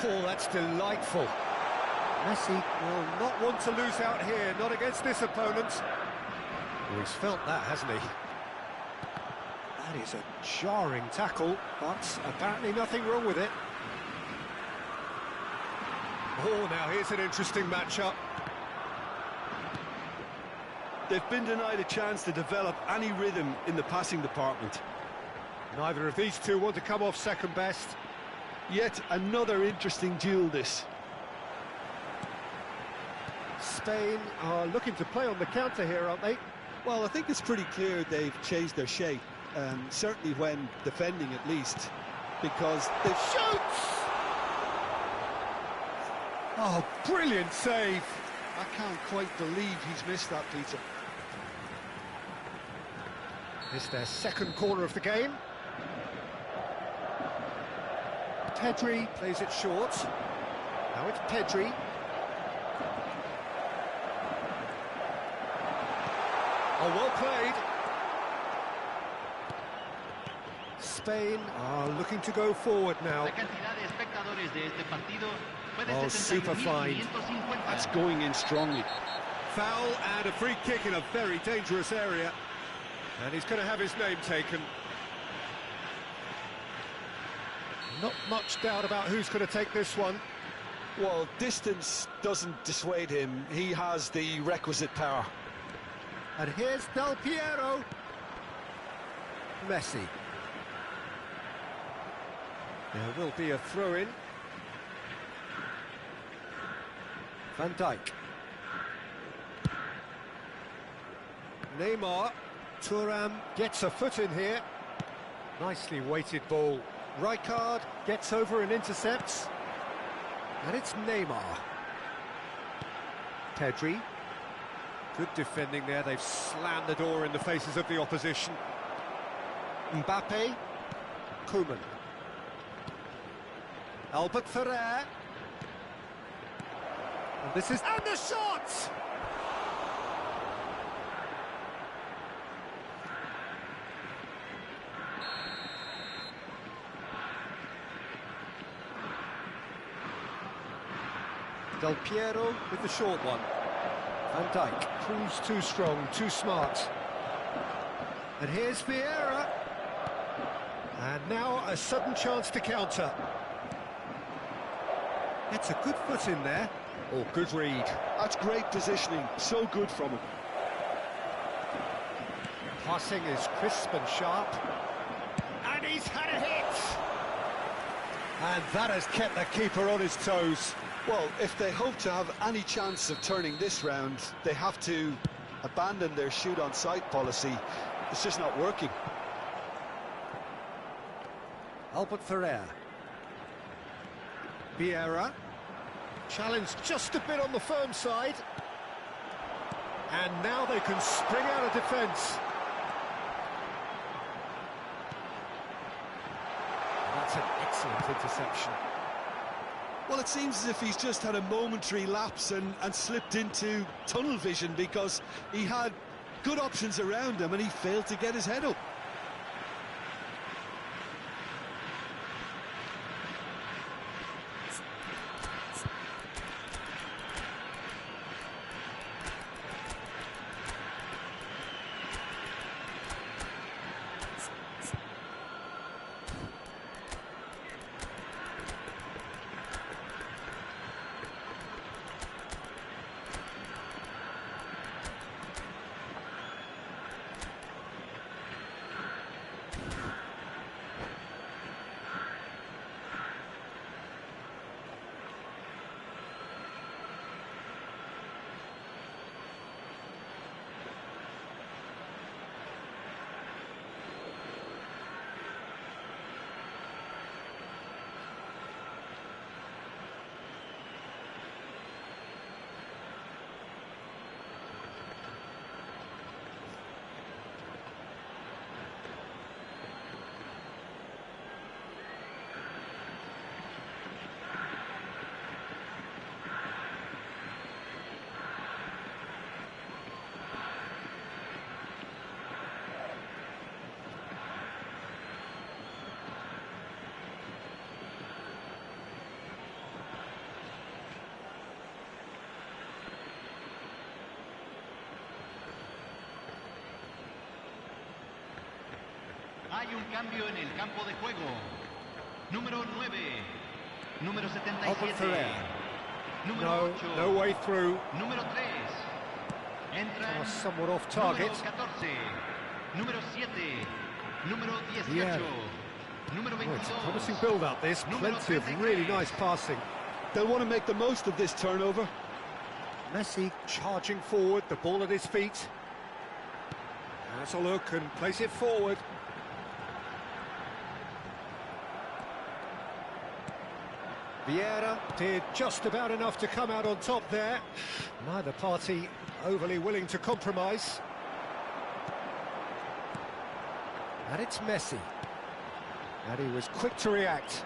Oh, that's delightful. Messi will not want to lose out here, not against this opponent. Well, he's felt that, hasn't he? That is a jarring tackle, but apparently nothing wrong with it. Oh, now here's an interesting matchup.
They've been denied a chance to develop any rhythm in the passing department.
Neither of these two want to come off second best.
Yet another interesting duel, this.
Spain are looking to play on the counter here, aren't they?
Well, I think it's pretty clear they've changed their shape, certainly when defending at least, because they've...
Shoots! Oh, brilliant save!
I can't quite believe he's missed that, Peter.
It's their second corner of the game. Pedri plays it short. Now it's Pedri. Oh, well played. Spain are looking to go forward now. Oh, super fine.
That's going in strongly.
Foul and a free kick in a very dangerous area. And he's going to have his name taken. Not much doubt about who's going to take this one.
Well, distance doesn't dissuade him. He has the requisite power.
And here's Del Piero. Messi. There will be a throw-in. Van Dijk. Neymar. Thuram gets a foot in here. Nicely weighted ball. Rijkaard gets over and intercepts. And it's Neymar. Pedri. Good defending there. They've slammed the door in the faces of the opposition. Mbappe. Koeman. Albert Ferrer. And this is... And the shot! Del Piero with the short one. Van Dijk proves too strong, too smart. And here's Vieira. And now a sudden chance to counter. That's a good foot in there. Oh, good read.
That's great positioning, so good from him.
Passing is crisp and sharp. And he's had a hit! And that has kept the keeper on his toes.
Well, if they hope to have any chance of turning this round, they have to abandon their shoot-on-sight policy. It's just not working.
Albert Ferrer. Vieira. Challenged just a bit on the firm side. And now they can spring out of defence. That's an excellent interception.
Well, it seems as if he's just had a momentary lapse and slipped into tunnel vision, because he had good options around him and he failed to get his head up.
Hay un cambio en el campo de juego. Número 9. Número 77. Número 8.
No way through.
Número 3. Entran.
Somewhat off target.
Número 14. Número 7. Número 18.
Yeah.
Número
Oh, it's
22.
a promising build-up, this. Plenty of really nice passing.
They'll want to make the most of this turnover.
Messi charging forward, the ball at his feet. Has a look and plays it forward. Vieira did just about enough to come out on top there. Neither party overly willing to compromise. And it's Messi. And he was quick to react.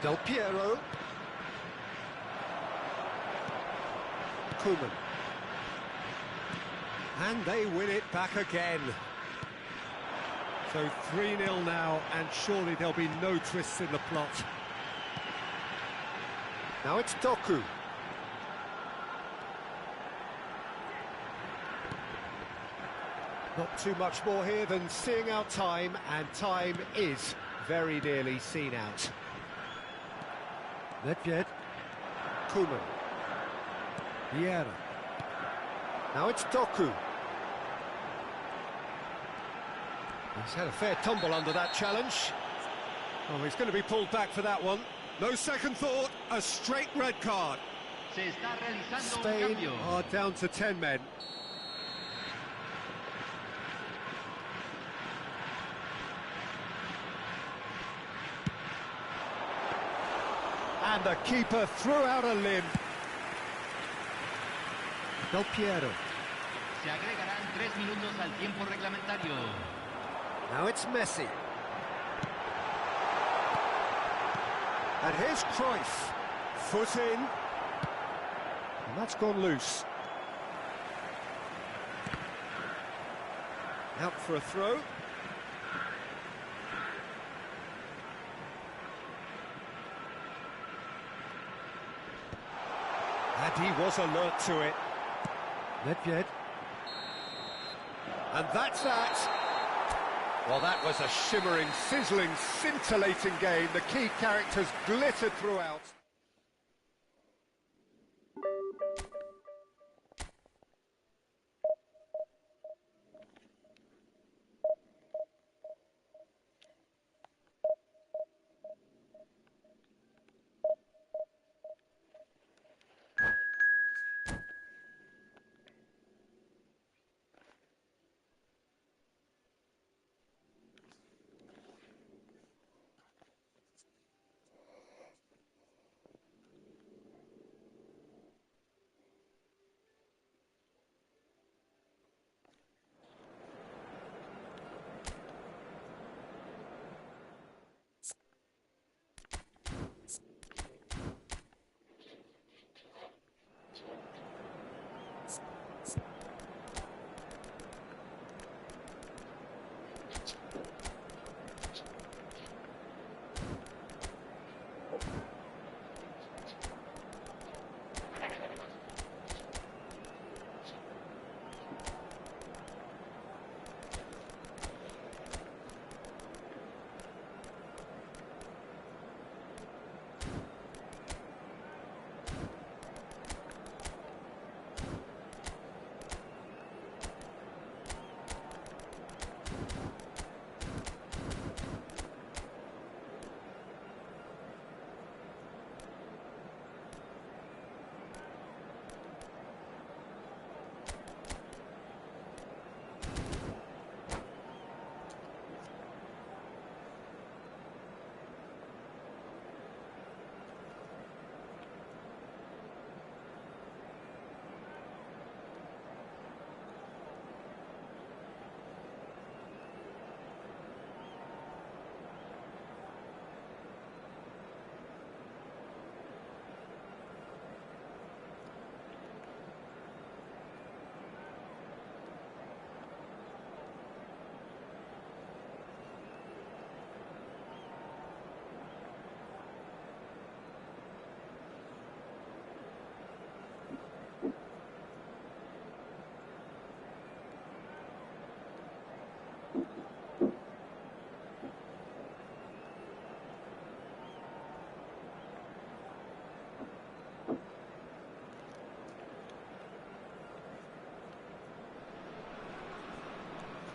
Del Piero. Koeman. And they win it back again. So 3-0 now, and surely there'll be no twists in the plot. Now it's Doku. Not too much more here than seeing out time, and time is very nearly seen out. Nedved. Koeman. Vieira. Now it's Doku. He's had a fair tumble under that challenge. Oh, he's going to be pulled back for that one. No second thought, a straight red card.
Se está realizando un
Spain
cambio.
are down to 10 men. And the keeper threw out a limb. Del Piero.
Se agregarán 3 minutos al tiempo reglamentario.
Now it's Messi. And here's Cruyff. Foot in. And that's gone loose. Out for a throw. And he was alert to it. Nedved. And that's that. Well, that was a shimmering, sizzling, scintillating game. The key characters glittered throughout.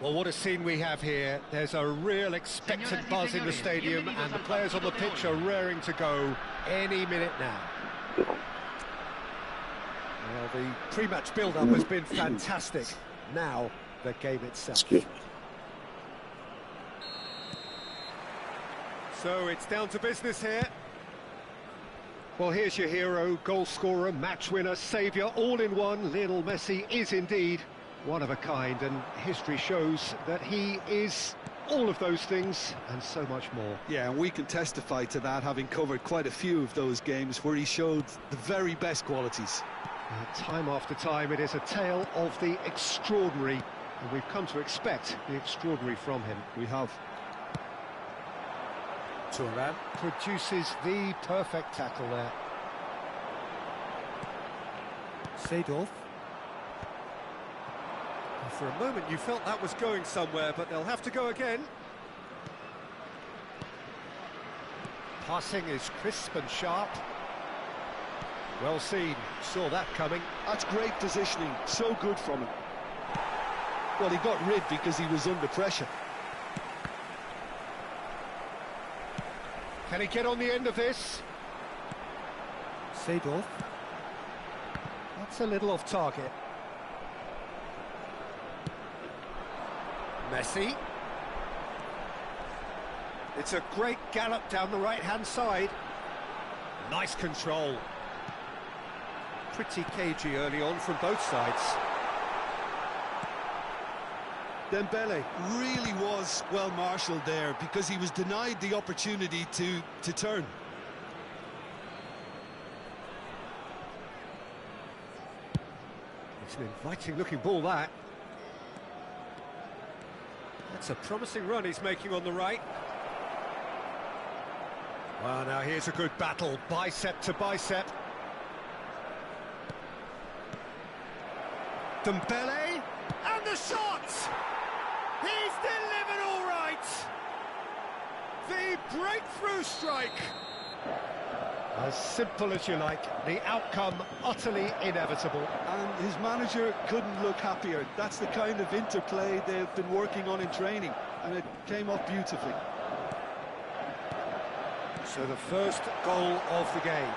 Well, what a scene we have here. There's a real expectant buzz in the stadium, and the players on the pitch are raring to go any minute now. Well, the pre-match build-up has been fantastic. Now, the game itself. So it's down to business here. Well, here's your hero, goal scorer, match winner, saviour, all in one. Lionel Messi is indeed one of a kind, and history shows that he is all of those things and so much more.
Yeah, and we can testify to that, having covered quite a few of those games where he showed the very best qualities.
Time after time, it is a tale of the extraordinary, and we've come to expect the extraordinary from him.
We have.
Turan produces the perfect tackle there. Seedorf. For a moment you felt that was going somewhere, but they'll have to go again. Passing is crisp and sharp. Well seen, saw that coming.
That's great positioning, so good from him. Well, he got rid because he was under pressure.
Can he get on the end of this? Seedorf. That's a little off target. Messi. It's a great gallop down the right-hand side. Nice control. Pretty cagey early on from both sides.
Dembele really was well marshalled there because he was denied the opportunity to turn.
It's an inviting looking ball, that. That's a promising run he's making on the right. Well, now here's a good battle, bicep to bicep. Dembele, and the shot! He's delivered all right! The breakthrough strike! As simple as you like, the outcome utterly inevitable.
And his manager couldn't look happier. That's the kind of interplay they've been working on in training, and it came off beautifully.
So the first goal of the game.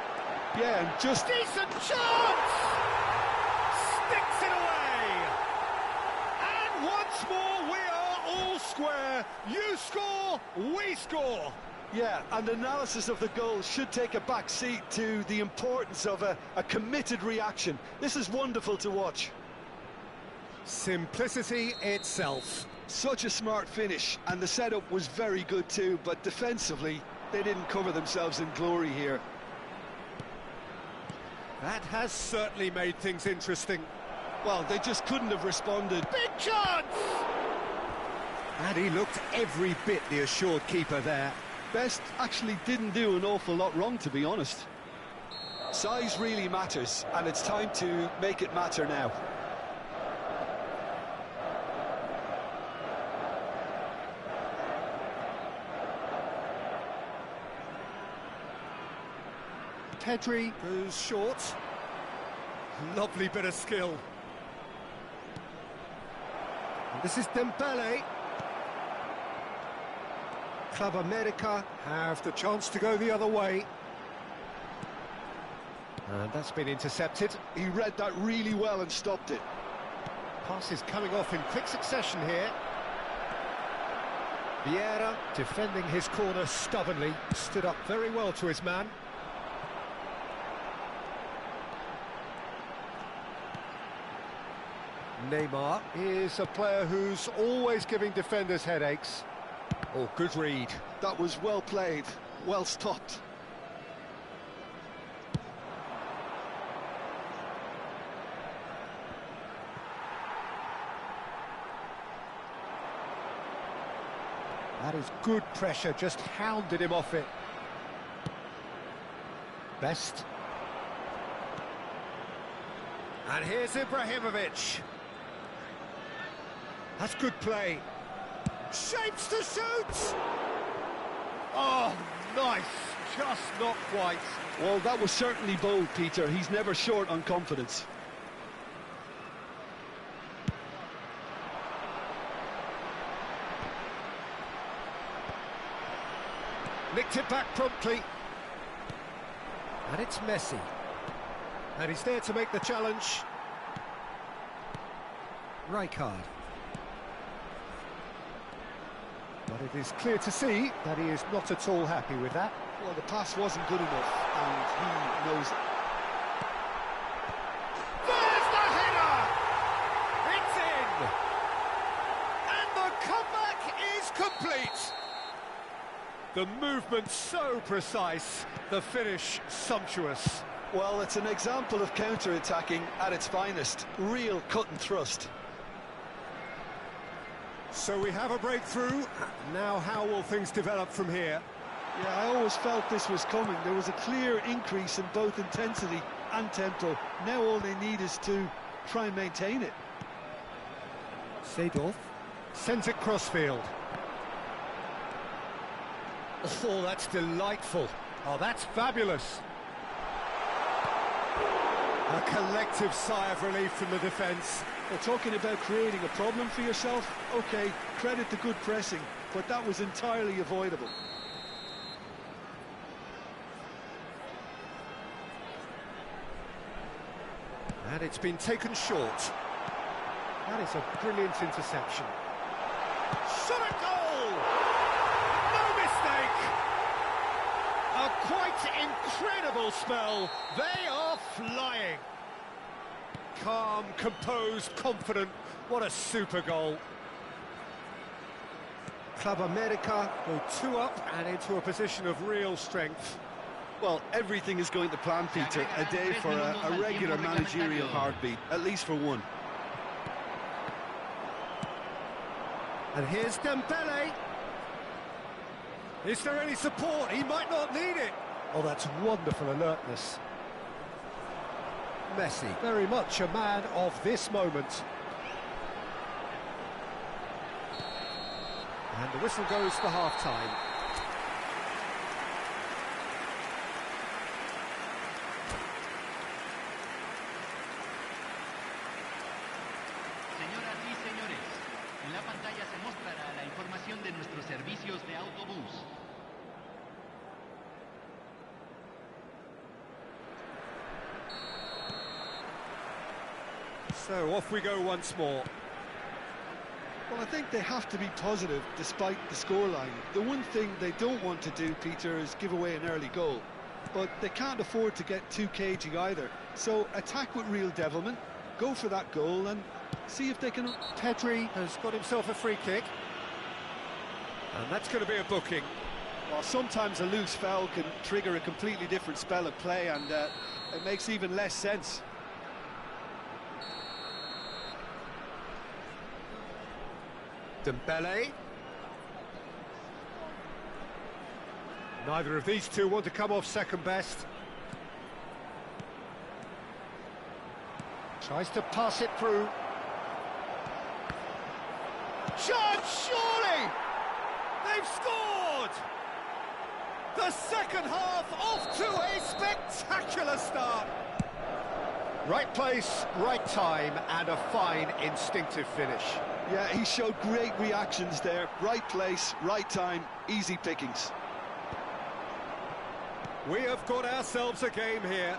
Yeah, and just...
Decent chance! Sticks it away! And once more we are all square. You score, we score.
Yeah, and analysis of the goal should take a back seat to the importance of a committed reaction. This is wonderful to watch.
Simplicity itself.
Such a smart finish, and the setup was very good too, but defensively, they didn't cover themselves in glory here.
That has certainly made things interesting.
Well, they just couldn't have responded.
Big chance! And he looked every bit the assured keeper there.
Best actually didn't do an awful lot wrong, to be honest. Size really matters, and it's time to make it matter now.
Pedri goes short. Lovely bit of skill. And this is Dembele. Club America have the chance to go the other way. And that's been intercepted.
He read that really well and stopped it.
Passes coming off in quick succession here. Vieira, defending his corner stubbornly, stood up very well to his man. Neymar is a player who's always giving defenders headaches. Oh, good read.
That was well played, well stopped.
That is good pressure, just hounded him off it. Best. And here's Ibrahimovic. That's good play. Shapes to shoot! Oh, nice. Just not quite.
Well, that was certainly bold, Peter. He's never short on confidence.
Nicked it back promptly. And it's Messi. And he's there to make the challenge. Rijkaard. But it is clear to see that he is not at all happy with that.
Well, the pass wasn't good enough, and he knows it.
There's the header! It's in! And the comeback is complete! The movement so precise, the finish sumptuous.
Well, it's an example of counter-attacking at its finest. Real cut and thrust.
So we have a breakthrough. Now how will things develop from here?
Yeah, I always felt this was coming. There was a clear increase in both intensity and tempo. Now all they need is to try and maintain it.
Seedorf sends it crossfield. Oh, that's delightful. Oh, that's fabulous. A collective sigh of relief from the defence.
Well, talking about creating a problem for yourself, OK, credit the good pressing, but that was entirely avoidable.
And it's been taken short. That is a brilliant interception. Shot at goal! No mistake! A quite incredible spell. They are flying. Calm, composed, confident. What a super goal. Club America go 2 up and into a position of real strength.
Well, everything is going to plan, Peter. A day for a regular managerial heartbeat, at least for one.
And here's Dembele. Is there any support? He might not need it. Oh, that's wonderful alertness. Messi, very much a man of this moment. And the whistle goes for half-time.
Señoras y señores, en la pantalla se mostrará la información de nuestros servicios de autobús.
So off we go once more.
Well, I think they have to be positive despite the scoreline. The one thing they don't want to do, Peter, is give away an early goal. But they can't afford to get too cagey either. So attack with real devilment, go for that goal and see if they can...
Pedri has got himself a free kick. And that's going to be a booking.
Well, sometimes a loose foul can trigger a completely different spell of play, and it makes even less sense.
Dembele. Neither of these two want to come off second best. Tries to pass it through. Chance, surely! They've scored! The second half off to a spectacular start. Right place, right time, and a fine instinctive finish.
Yeah, he showed great reactions there. Right place, right time, easy pickings.
We have got ourselves a game here.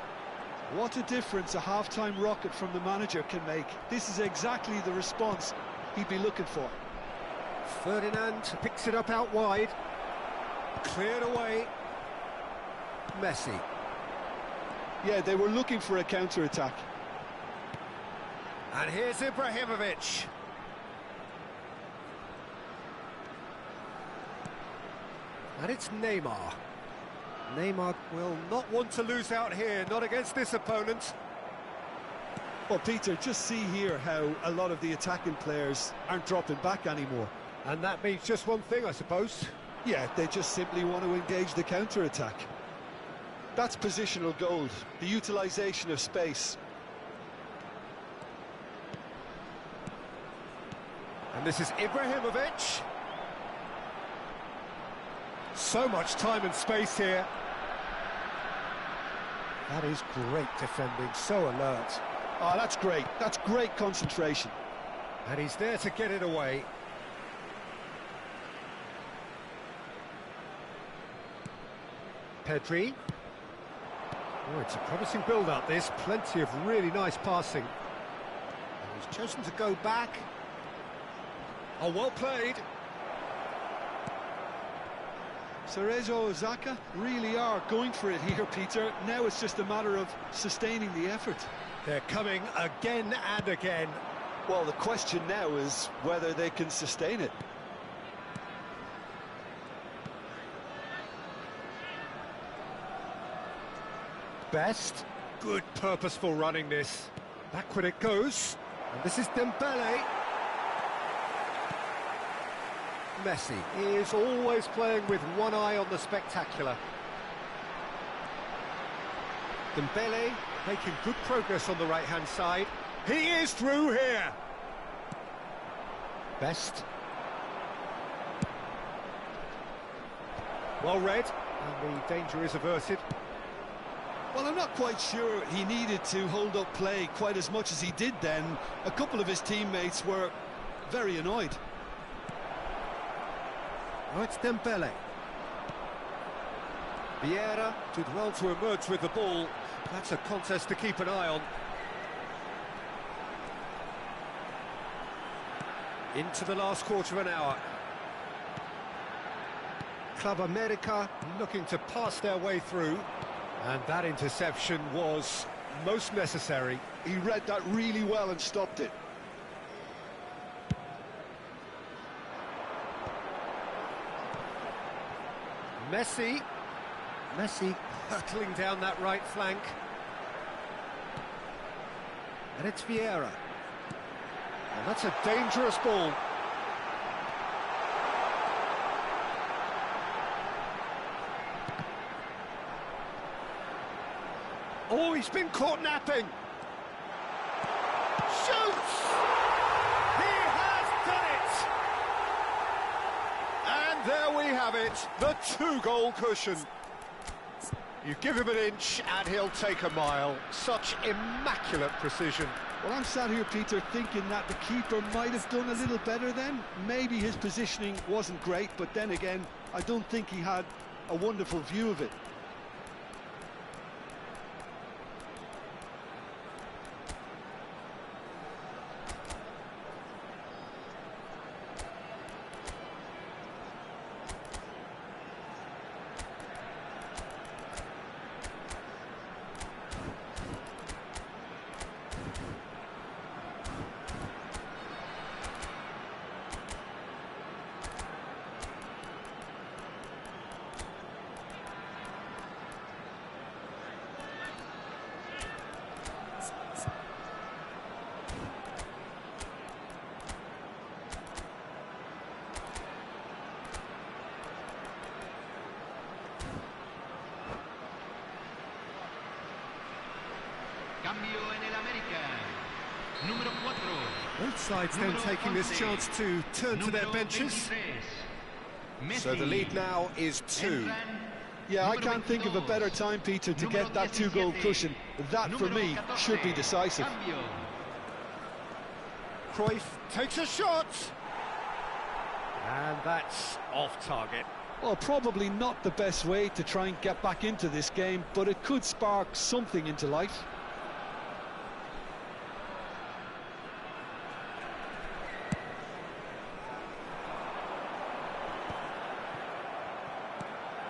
What a difference a half-time rocket from the manager can make. This is exactly the response he'd be looking for.
Ferdinand picks it up out wide. Cleared away. Messi.
Yeah, they were looking for a counter-attack.
And here's Ibrahimovic. And it's Neymar. Neymar will not want to lose out here, not against this opponent.
Well, Peter, just see here how a lot of the attacking players aren't dropping back anymore.
And that means just one thing, I suppose.
Yeah, they just simply want to engage the counter-attack. That's positional gold, the utilisation of space.
And this is Ibrahimovic. So much time and space here. That is great defending, so alert.
Oh, that's great. That's great concentration.
And he's there to get it away. Pedri. Oh, it's a promising build-up, this. Plenty of really nice passing. And he's chosen to go back. Oh, well played.
Cerezo Osaka really are going for it here, Peter. Now it's just a matter of sustaining the effort.
They're coming again and again.
Well, the question now is whether they can sustain it.
Best. Good purposeful running this. Backward it goes. And this is Dembele. Messi is always playing with one eye on the spectacular. Dembele making good progress on the right-hand side. He is through here. Best. Well read, and the danger is averted.
Well, I'm not quite sure he needed to hold up play quite as much as he did then. A couple of his teammates were very annoyed.
Oh, it's Dembele. Vieira did well to emerge with the ball. That's a contest to keep an eye on. Into the last quarter of an hour. Club America looking to pass their way through. And that interception was most necessary.
He read that really well and stopped it.
Messi hurtling down that right flank. And it's Vieira. And that's a dangerous ball. Oh, he's been caught napping. Shoots! He has done it! And there we have it, the 2-goal cushion. You give him an inch and he'll take a mile. Such immaculate precision.
Well, I'm sat here, Peter, thinking that the keeper might have done a little better then. Maybe his positioning wasn't great, but then again, I don't think he had a wonderful view of it.
Cambio en el América. Número 4.
Both sides then taking this chance to turn to their benches. So the lead now is 2.
Yeah, I can't think of a better time, Peter, to get that 2-goal cushion. That, for me, should be decisive.
Cruyff takes a shot. And that's off target.
Well, probably not the best way to try and get back into this game, but it could spark something into life.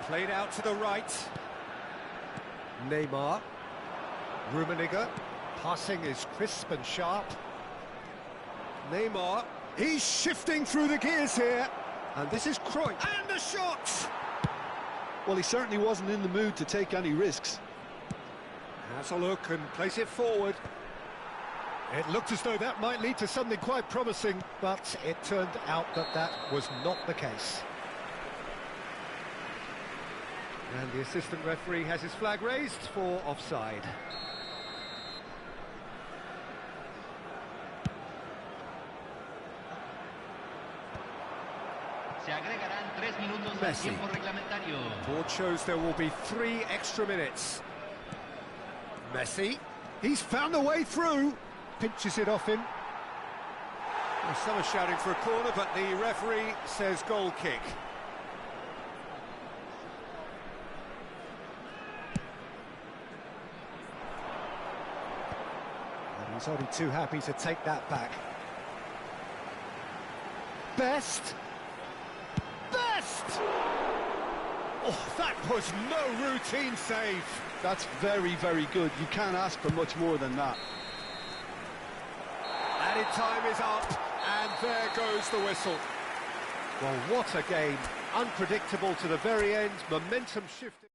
Played out to the right. Neymar. Rummenigge. Passing is crisp and sharp. Neymar. He's shifting through the gears here. And this is Cruyff. And the shot!
Well, he certainly wasn't in the mood to take any risks.
Has a look and plays it forward. It looked as though that might lead to something quite promising, but it turned out that that was not the case. And the assistant referee has his flag raised for offside. Messi. Board shows there will be 3 extra minutes. Messi. He's found a way through. Pinches it off him. Well, some are shouting for a corner, but the referee says goal kick. He's only too happy to take that back. Best! Oh, that was no routine save.
That's very, very good. You can't ask for much more than that.
Added time is up, and there goes the whistle. Well, what a game. Unpredictable to the very end, momentum shifting.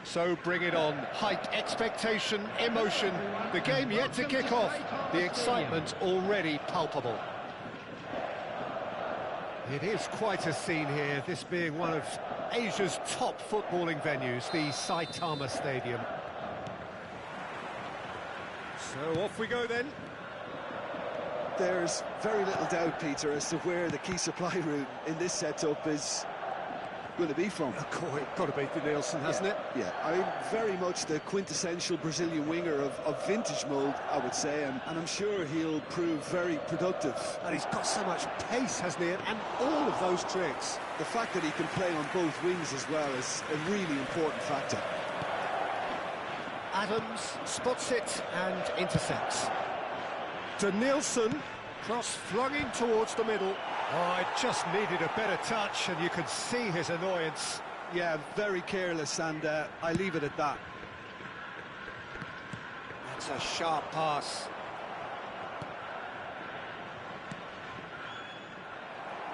So bring it on. Hype, expectation, emotion. The game yet to kick off. The excitement already palpable. It is quite a scene here, this being one of Asia's top footballing venues, the Saitama Stadium. So off we go then.
There's very little doubt, Peter, as to where the key supply route in this setup is going to be from.
Of course, it's got to be the Nielsen, hasn't it?
Yeah, I mean, very much the quintessential Brazilian winger of vintage mould, I would say, and I'm sure he'll prove very productive.
And he's got so much pace, hasn't he? And all of those tricks.
The fact that he can play on both wings as well is a really important factor.
Adams spots it and intercepts. To Nielsen, cross flung in towards the middle. Oh, it just needed a better touch, and you could see his annoyance.
Yeah, very careless, and I leave it at that.
That's a sharp pass.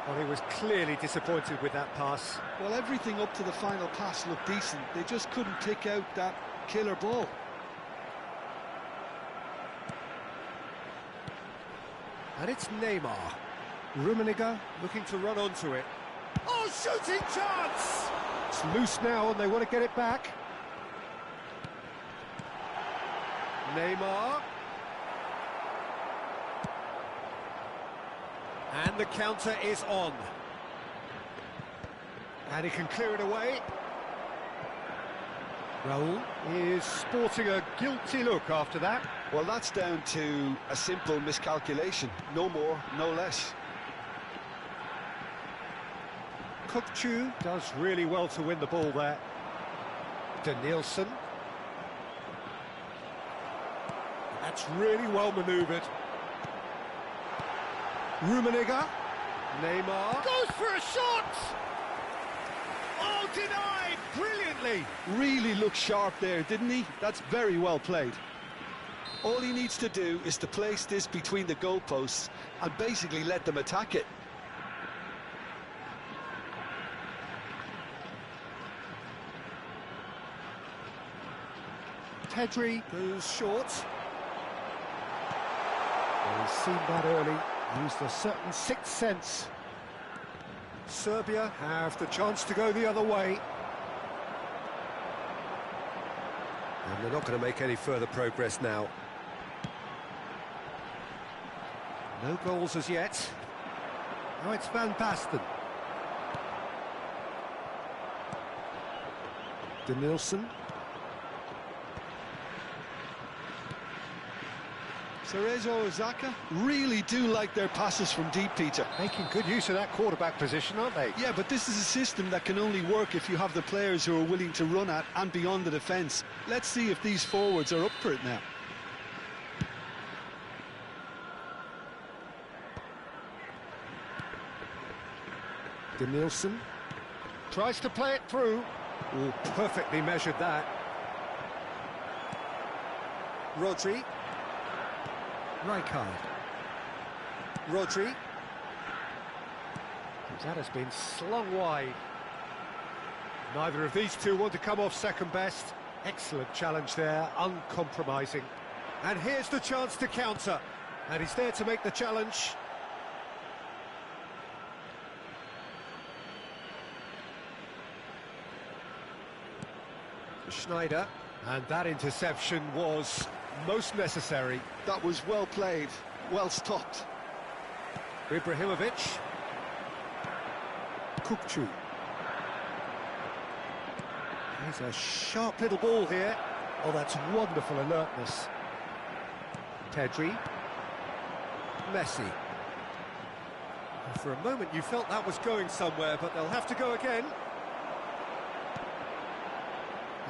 Well, he was clearly disappointed with that pass.
Well, everything up to the final pass looked decent. They just couldn't pick out that killer ball.
And it's Neymar. Rummenigge looking to run onto it. Oh, shooting chance! It's loose now and they want to get it back. Neymar. And the counter is on. And he can clear it away. Raul is sporting a guilty look after that.
Well, that's down to a simple miscalculation. No more, no less.
Kukçu does really well to win the ball there. Danielson. That's really well manoeuvred. Rummenigge. Neymar. Goes for a shot! Oh, denied! Brilliantly!
Really looked sharp there, didn't he? That's very well played. All he needs to do is to place this between the goalposts and basically let them attack it.
Pedri goes short. Well, he's seen that early, used a certain sixth sense. Serbia have the chance to go the other way. And they're not going to make any further progress now. No goals as yet. Now it's Van Basten. Danielson.
Cerezo Osaka really do like their passes from deep, Peter.
Making good use of that quarterback position, aren't they?
Yeah, but this is a system that can only work if you have the players who are willing to run at and beyond the defence. Let's see if these forwards are up for it now.
Danielson tries to play it through. Oh, perfectly measured that. Rodri. Rijkaard. Rodri. That has been slung wide. Neither of these two want to come off second best. Excellent challenge there, uncompromising. And here's the chance to counter. And he's there to make the challenge. Schneider. And that interception was most necessary.
That was well played, well stopped.
Ibrahimovic. Kukçu. He's a sharp little ball here. Oh, that's wonderful alertness. Pedri. Messi. For a moment you felt that was going somewhere, but they'll have to go again.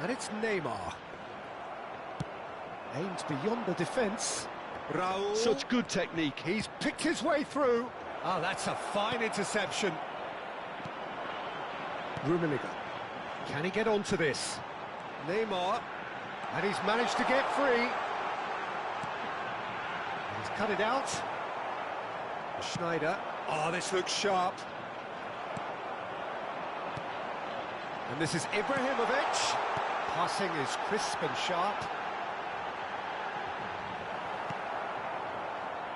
And it's Neymar. Aimed beyond the defence. Raul.
Such good technique.
He's picked his way through. Oh, that's a fine interception. Rummenigge. Can he get onto this? Neymar. And he's managed to get free. He's cut it out. Schneider. Oh, this looks sharp. And this is Ibrahimovic. Passing is crisp and sharp.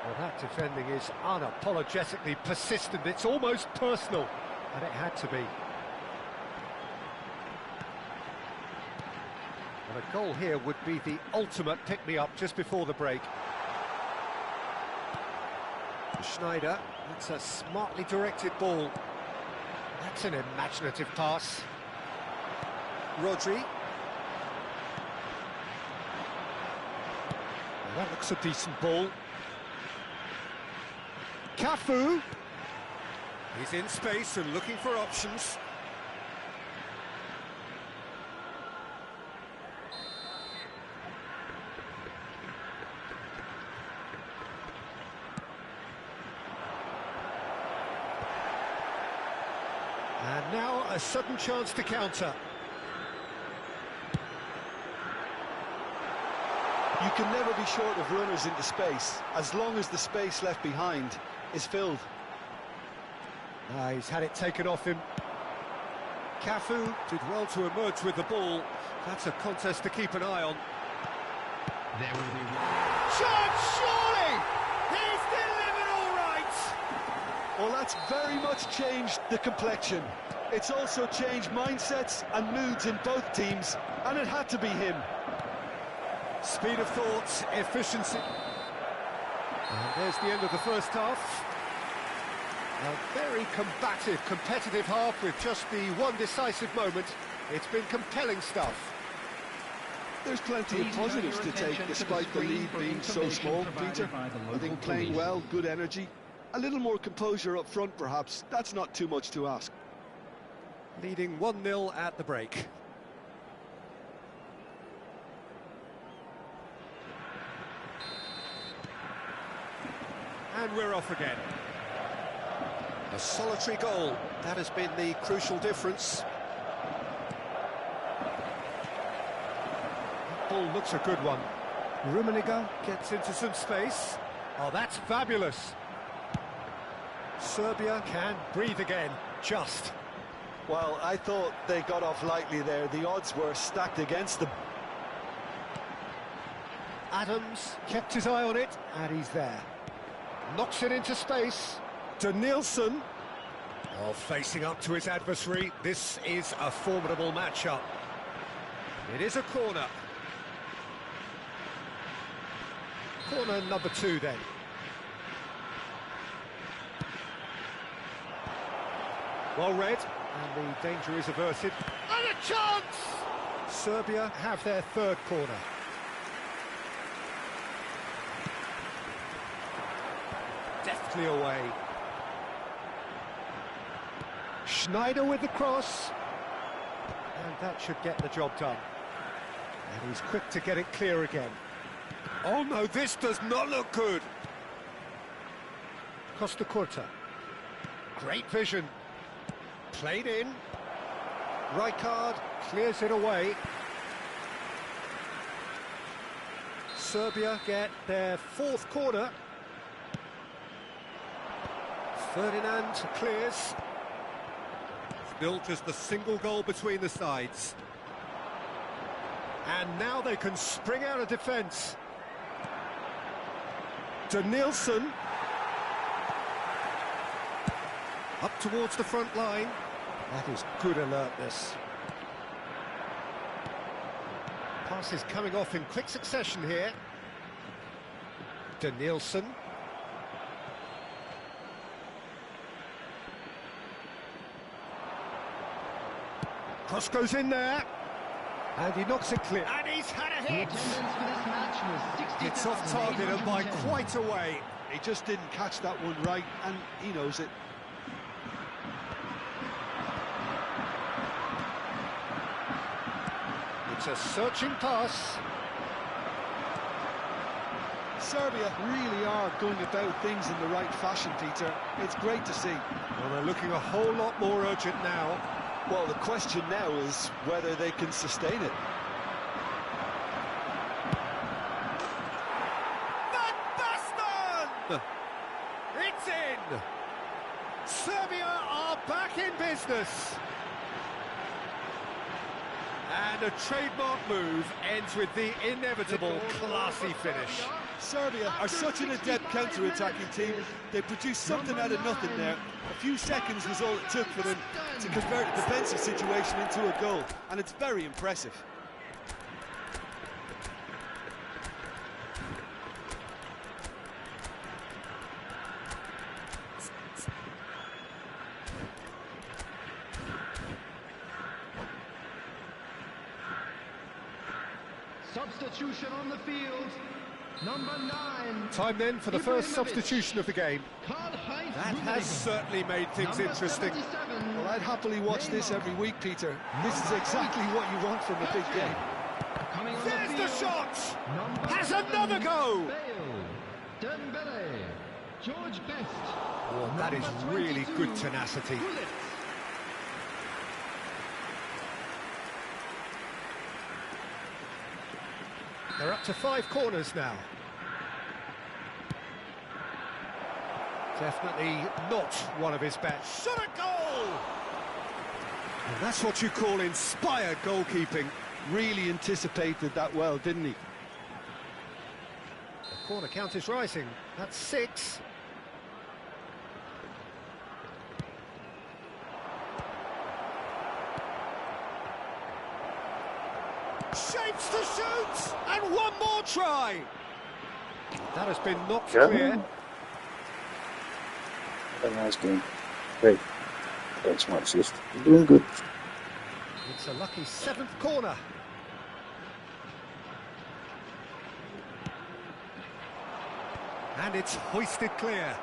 Well, that defending is unapologetically persistent. It's almost personal, and it had to be. And a goal here would be the ultimate pick-me-up just before the break. Schneider, that's a smartly directed ball. That's an imaginative pass. Rodri. Well, that looks a decent ball. Cafu. He's in space and looking for options. And now a sudden chance to counter.
You can never be short of runners into space, as long as the space left behind is filled.
He's had it taken off him. Cafu did well to emerge with the ball. That's a contest to keep an eye on.
There will be...
Shot, surely! He's delivered all right!
Well, that's very much changed the complexion. It's also changed mindsets and moods in both teams, and it had to be him.
Speed of thought, efficiency. And there's the end of the first half. A very combative, competitive half with just the one decisive moment. It's been compelling stuff.
There's plenty of positives to take despite the lead being so small, Peter. I think playing well, good energy. A little more composure up front, perhaps. That's not too much to ask.
Leading 1-0 at the break. And we're off again. A solitary goal. That has been the crucial difference. Ball looks a good one. Rummenigge gets into some space. Oh, that's fabulous. Serbia can breathe again, just.
Well, I thought they got off lightly there. The odds were stacked against them.
Adams kept his eye on it, and he's there. Knocks it into space. Danielson. Oh, facing up to his adversary. This is a formidable matchup. It is a corner. Corner number 2 then. Well read, and the danger is averted. And a chance! Serbia have their third corner. Deftly away. Schneider with the cross. And that should get the job done. And he's quick to get it clear again. Oh no, this does not look good. Costa Curta. Great vision. Played in. Rijkaard clears it away. Serbia get their fourth corner. Ferdinand clears. Still just a single goal between the sides. And now they can spring out of defence. Danielson. Up towards the front line. That is good alertness. Passes coming off in quick succession here. Danielson. Cross goes in there. And he knocks it clear. And he's had a hit! It's off target and by quite a way.
He just didn't catch that one right, and he knows it.
It's a searching pass.
Serbia really are going about things in the right fashion, Peter. It's great to see.
Well, they're looking a whole lot more urgent now.
Well, the question now is whether they can sustain it.
Van Basten! It's in! Serbia are back in business. And a trademark move ends with the inevitable classy finish.
Serbia are such an adept counter-attacking team. They produced something out of nothing there. A few seconds was all it took for them to convert a defensive situation into a goal, and it's very impressive.
Substitution on the field. Number 9.
Time then for the first substitution of the game. That has certainly made things interesting.
Well, I'd happily watch this every week, Peter. This is exactly what you want from a big game.
There's the shot! Has another go!
George Best.
Oh, that is really good tenacity. They're up to 5 corners now. Definitely not one of his best. Shot a goal! And that's what you call inspired goalkeeping.
Really anticipated that well, didn't he?
The corner count is rising. That's 6. Shapes to shoot! And one more try! That has been knocked clear.
A nice game. Great. That's my assist. You're doing good.
It's a lucky 7th corner. And it's hoisted clear.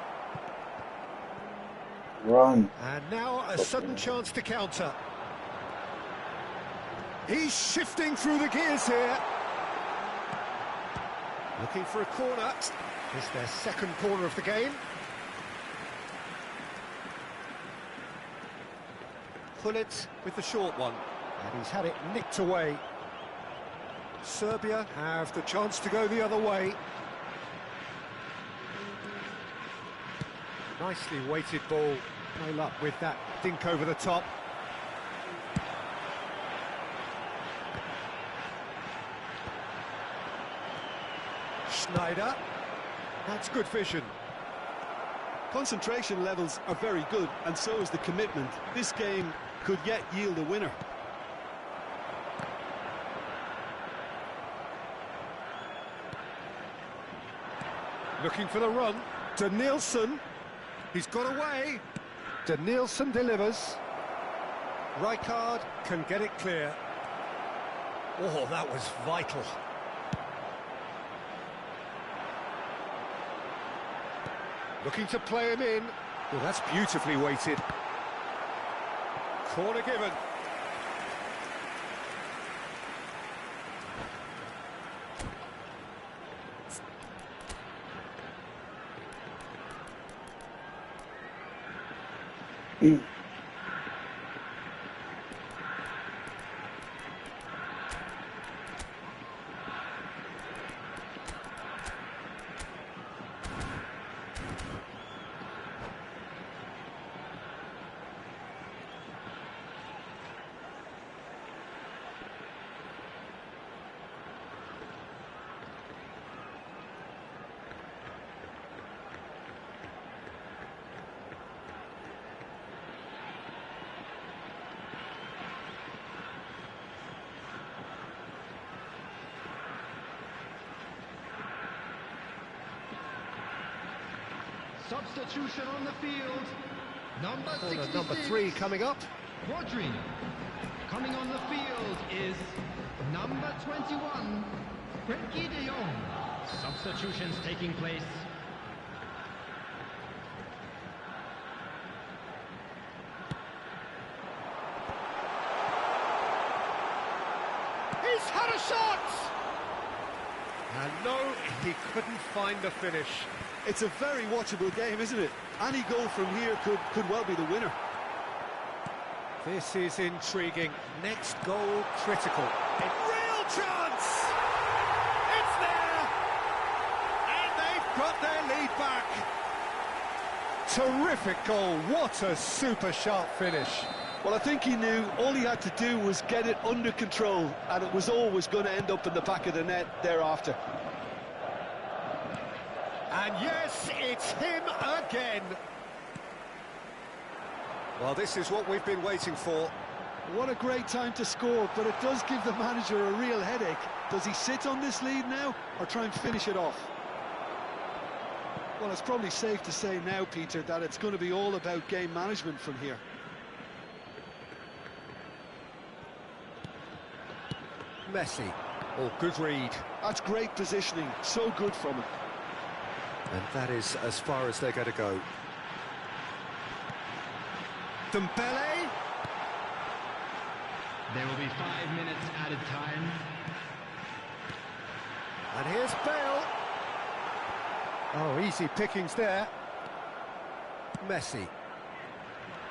Run.
And now a sudden chance to counter. He's shifting through the gears here. Looking for a corner. It's their 2nd corner of the game. Pullet with the short one. And he's had it nicked away. Serbia have the chance to go the other way. Nicely weighted ball. No luck with that dink over the top. Schneider. That's good vision.
Concentration levels are very good, and so is the commitment. This game could yet yield a winner.
Looking for the run. Danielson. He's got away. Danielson delivers. Rijkaard can get it clear. Oh, that was vital. Looking to play him in. Well, that's beautifully weighted. Corner given.
Substitution on the field. Number 66.
Number 3 coming up.
Quadri. Coming on the field is number 21, Frenkie de Jong. Substitutions taking place.
He's had a shot! And no, he couldn't find the finish.
It's a very watchable game, isn't it? Any goal from here could well be the winner.
This is intriguing. Next goal critical. Real chance! It's there! And they've got their lead back. Terrific goal. What a super sharp finish.
Well, I think he knew all he had to do was get it under control, and it was always going to end up in the back of the net thereafter.
And yes, it's him again. Well, this is what we've been waiting for.
What a great time to score, but it does give the manager a real headache. Does he sit on this lead now, or try and finish it off? Well, it's probably safe to say now, Peter, that it's going to be all about game management from here.
Messi. Oh, good read.
That's great positioning, so good from him.
And that is as far as they're going to go. Dembele.
There will be 5 minutes added time.
And here's Bale. Oh, easy pickings there. Messi.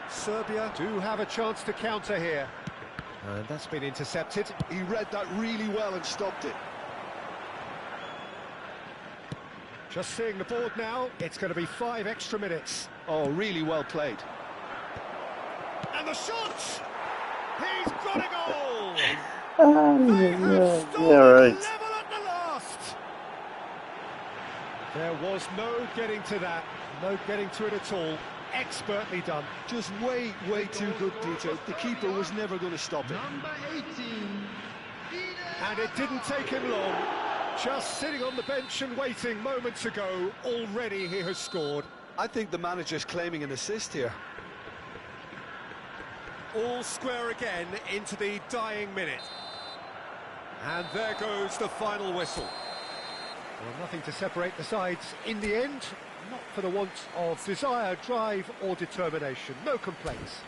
Serbia do have a chance to counter here. And that's been intercepted.
He read that really well and stopped it.
Just seeing the board now, it's going to be 5 extra minutes.
Oh, really well played.
And the shot! He's got a goal! They have
Yeah,
stolen
right.
level at the last! There was no getting to that, no getting to it at all. Expertly done.
Just way too good, Peter. The keeper was never going to stop it.
Number 18.
And it didn't take him long. Just sitting on the bench and waiting moments ago, already he has scored.
I think the manager's claiming an assist here.
All square again into the dying minute. And there goes the final whistle. Well, nothing to separate the sides in the end, not for the want of desire, drive or determination. No complaints.